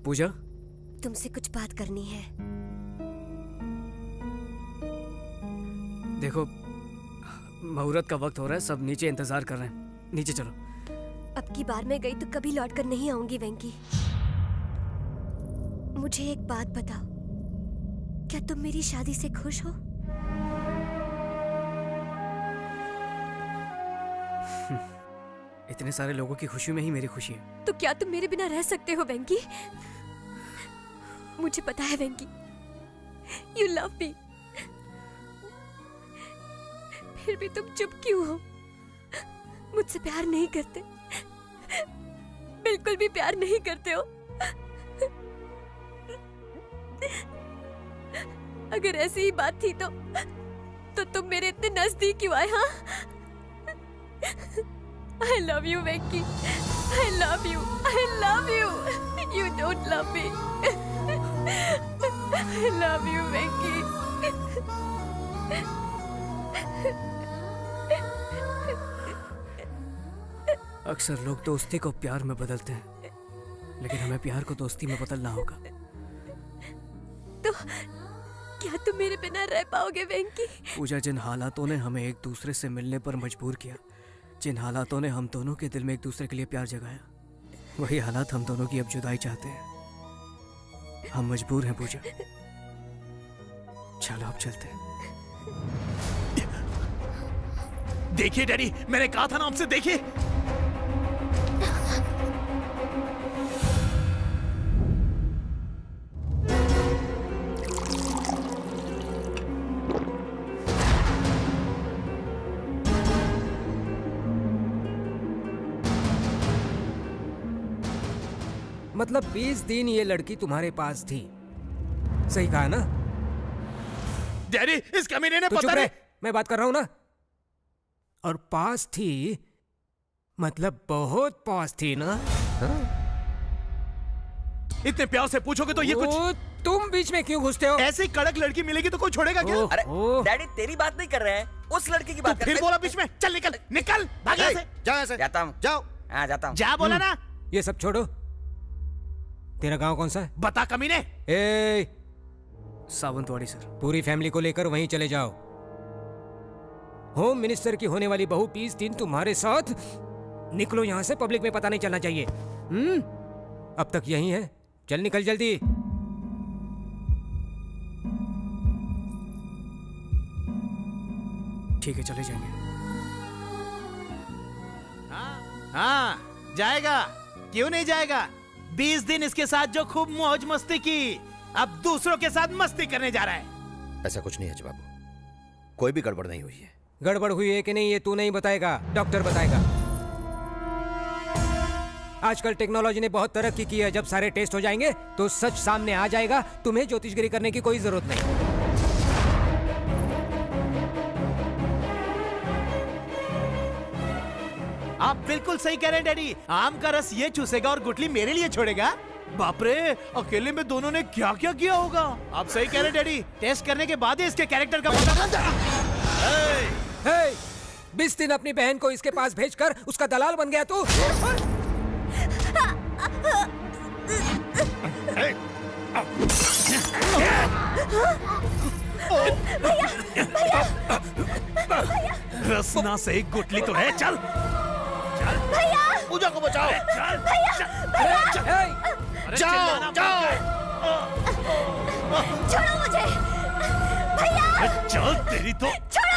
पूजा, तुमसे कुछ बात करनी है। देखो मुहूर्त का वक्त हो रहा है, सब नीचे इंतजार कर रहे हैं, नीचे चलो। अब की बार मैं गई तो कभी लौट कर नहीं आऊंगी वेंकी। मुझे एक बात बताओ, क्या तुम मेरी शादी से खुश हो? इतने सारे लोगों की खुशी में ही मेरी खुशी है। तो क्या तुम मेरे बिना रह सकते हो वेंकी? मुझे पता है वेंकी, यू लव मी। फिर भी तुम चुप क्यों हो? मुझसे प्यार नहीं करते, बिल्कुल भी प्यार नहीं करते हो। अगर ऐसी ही बात थी तो तुम मेरे इतने नजदीक क्यों आए? हाँ, I love you, Venki. I love you. I love you. You don't love me. I love you, Venki. अक्सर लोग दोस्ती को प्यार में बदलते हैं, लेकिन हमें प्यार को दोस्ती में बदलना होगा। तो क्या तुम मेरे बिना रह पाओगे वेंकी? पूजा, जिन हालातों ने हमें एक दूसरे से मिलने पर मजबूर किया, जिन हालातों ने हम दोनों के दिल में एक दूसरे के लिए प्यार जगाया, वही हालात हम दोनों की अब जुदाई चाहते हैं। हम मजबूर हैं पूजा। चलो अब चलते हैं। देखिए डैडी, मैंने कहा था ना आपसे, देखिए। मतलब 20 दिन ये लड़की तुम्हारे पास थी, सही कहा ना? डैडी, इस कमीने ने तो पता नहीं। मैं बात कर रहा हूं ना। और पास थी मतलब बहुत पास थी ना? हाँ? इतने प्यार से पूछोगे तो ये कुछ। तुम बीच में क्यों घुसते हो? ऐसी कड़क लड़की मिलेगी तो कोई छोड़ेगा क्या? अरे डैडी, तेरी बात नहीं कर रहे हैं, उस लड़की की बात कर रहे हैं। फिर बोला बीच में, चल निकल निकल, भाग यहाँ से। जाओ यहाँ से। जाता हूँ। जाओ। हाँ जाता हूँ। जा बोला ना। ये सब छोड़ो, तेरा गांव कौन सा है? बता कमीने। ए, सावंतवाड़ी सर। पूरी फैमिली को लेकर वहीं चले जाओ। होम मिनिस्टर की होने वाली बहू 20 दिन तुम्हारे साथ। निकलो यहाँ से, पब्लिक में पता नहीं चलना चाहिए। अब तक यही है, चल निकल जल्दी। ठीक है, चले जाएंगे। हाँ जाएगा, क्यों नहीं जाएगा? 20 दिन इसके साथ जो खूब मौज मस्ती की, अब दूसरों के साथ मस्ती करने जा रहा है। ऐसा कुछ नहीं है बाबू, कोई भी गड़बड़ नहीं हुई है। गड़बड़ हुई है कि नहीं ये तू नहीं बताएगा, डॉक्टर बताएगा। आजकल टेक्नोलॉजी ने बहुत तरक्की की है, जब सारे टेस्ट हो जाएंगे तो सच सामने आ जाएगा। तुम्हें ज्योतिषगिरी करने की कोई जरूरत नहीं। आप बिल्कुल सही कह रहे हैं डैडी। आम का रस ये चूसेगा और गुटली मेरे लिए छोड़ेगा। बाप रे, अकेले में दोनों ने क्या क्या किया होगा। आप सही कह रहे हैं डैडी, टेस्ट करने के बाद ही इसके कैरेक्टर का पता। 20 दिन अपनी बहन को इसके पास भेजकर उसका दलाल बन गया तू। रसना से गुटली तो है। चल चल भैया, पूजा को बचाओ। चल भैया, जाओ जाओ, छोड़ो मुझे भैया। चल तेरी तो चल।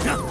चलो।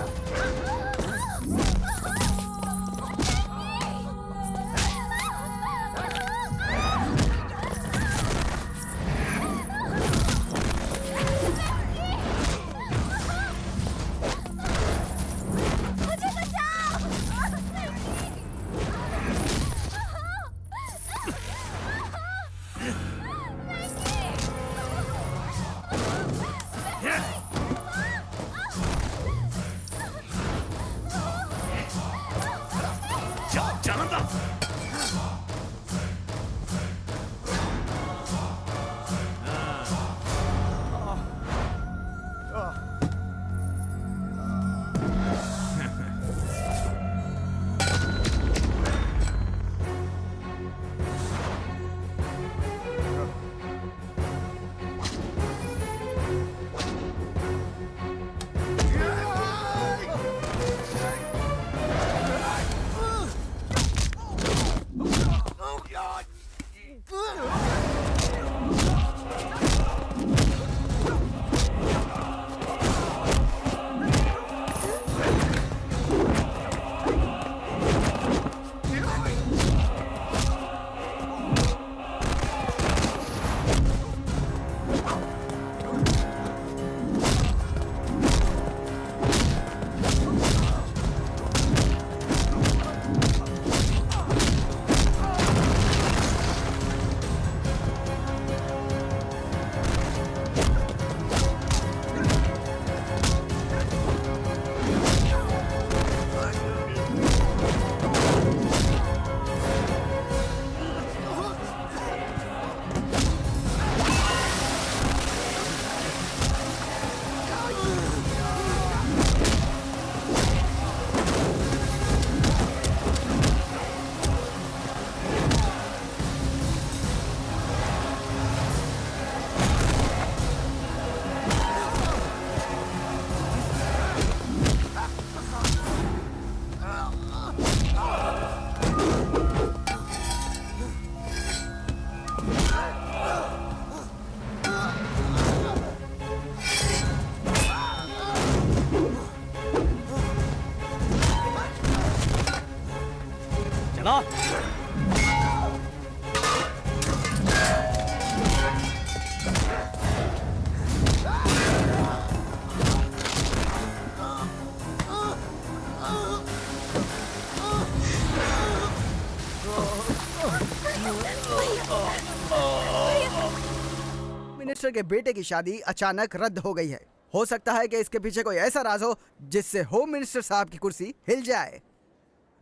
मिनिस्टर के बेटे की शादी अचानक रद्द हो गई है। हो सकता है कि इसके पीछे कोई ऐसा राज हो जिससे होम मिनिस्टर साहब की कुर्सी हिल जाए।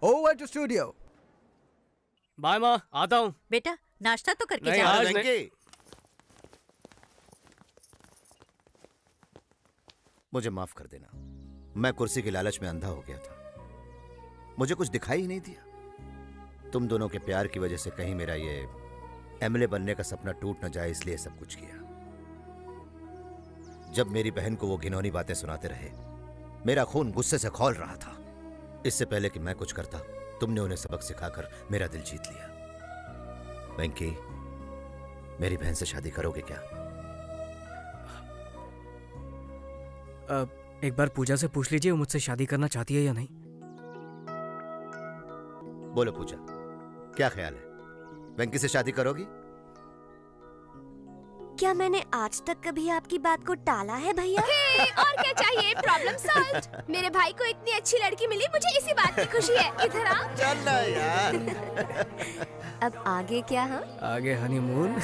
Over to studio. बाय माँ, आता हूँ। बेटा नाश्ता तो करके नहीं, जाओ। आज नहीं। मुझे माफ कर देना, मैं कुर्सी के लालच में अंधा हो गया था। मुझे कुछ दिखाई ही नहीं दिया। तुम दोनों के प्यार की वजह से कहीं मेरा ये एमएलए बनने का सपना टूट न जाए, इसलिए सब कुछ किया। जब मेरी बहन को वो घिनौनी बातें सुनाते रहे, मेरा खून गुस्से से खौल रहा था। इससे पहले कि मैं कुछ करता, तुमने उन्हें सबक सिखाकर मेरा दिल जीत लिया। वेंकी, मेरी बहन से शादी करोगे क्या? एक बार पूजा से पूछ लीजिए वो मुझसे शादी करना चाहती है या नहीं। बोलो पूजा, क्या ख्याल है? वेंकी से शादी करोगी? क्या मैंने आज तक कभी आपकी बात को टाला है भैया? और क्या चाहिए? Problem solved. मेरे भाई को इतनी अच्छी लड़की मिली, मुझे इसी बात की खुशी है। इधर आ। चल ना यार। अब आगे क्या? हाँ, आगे हनीमून।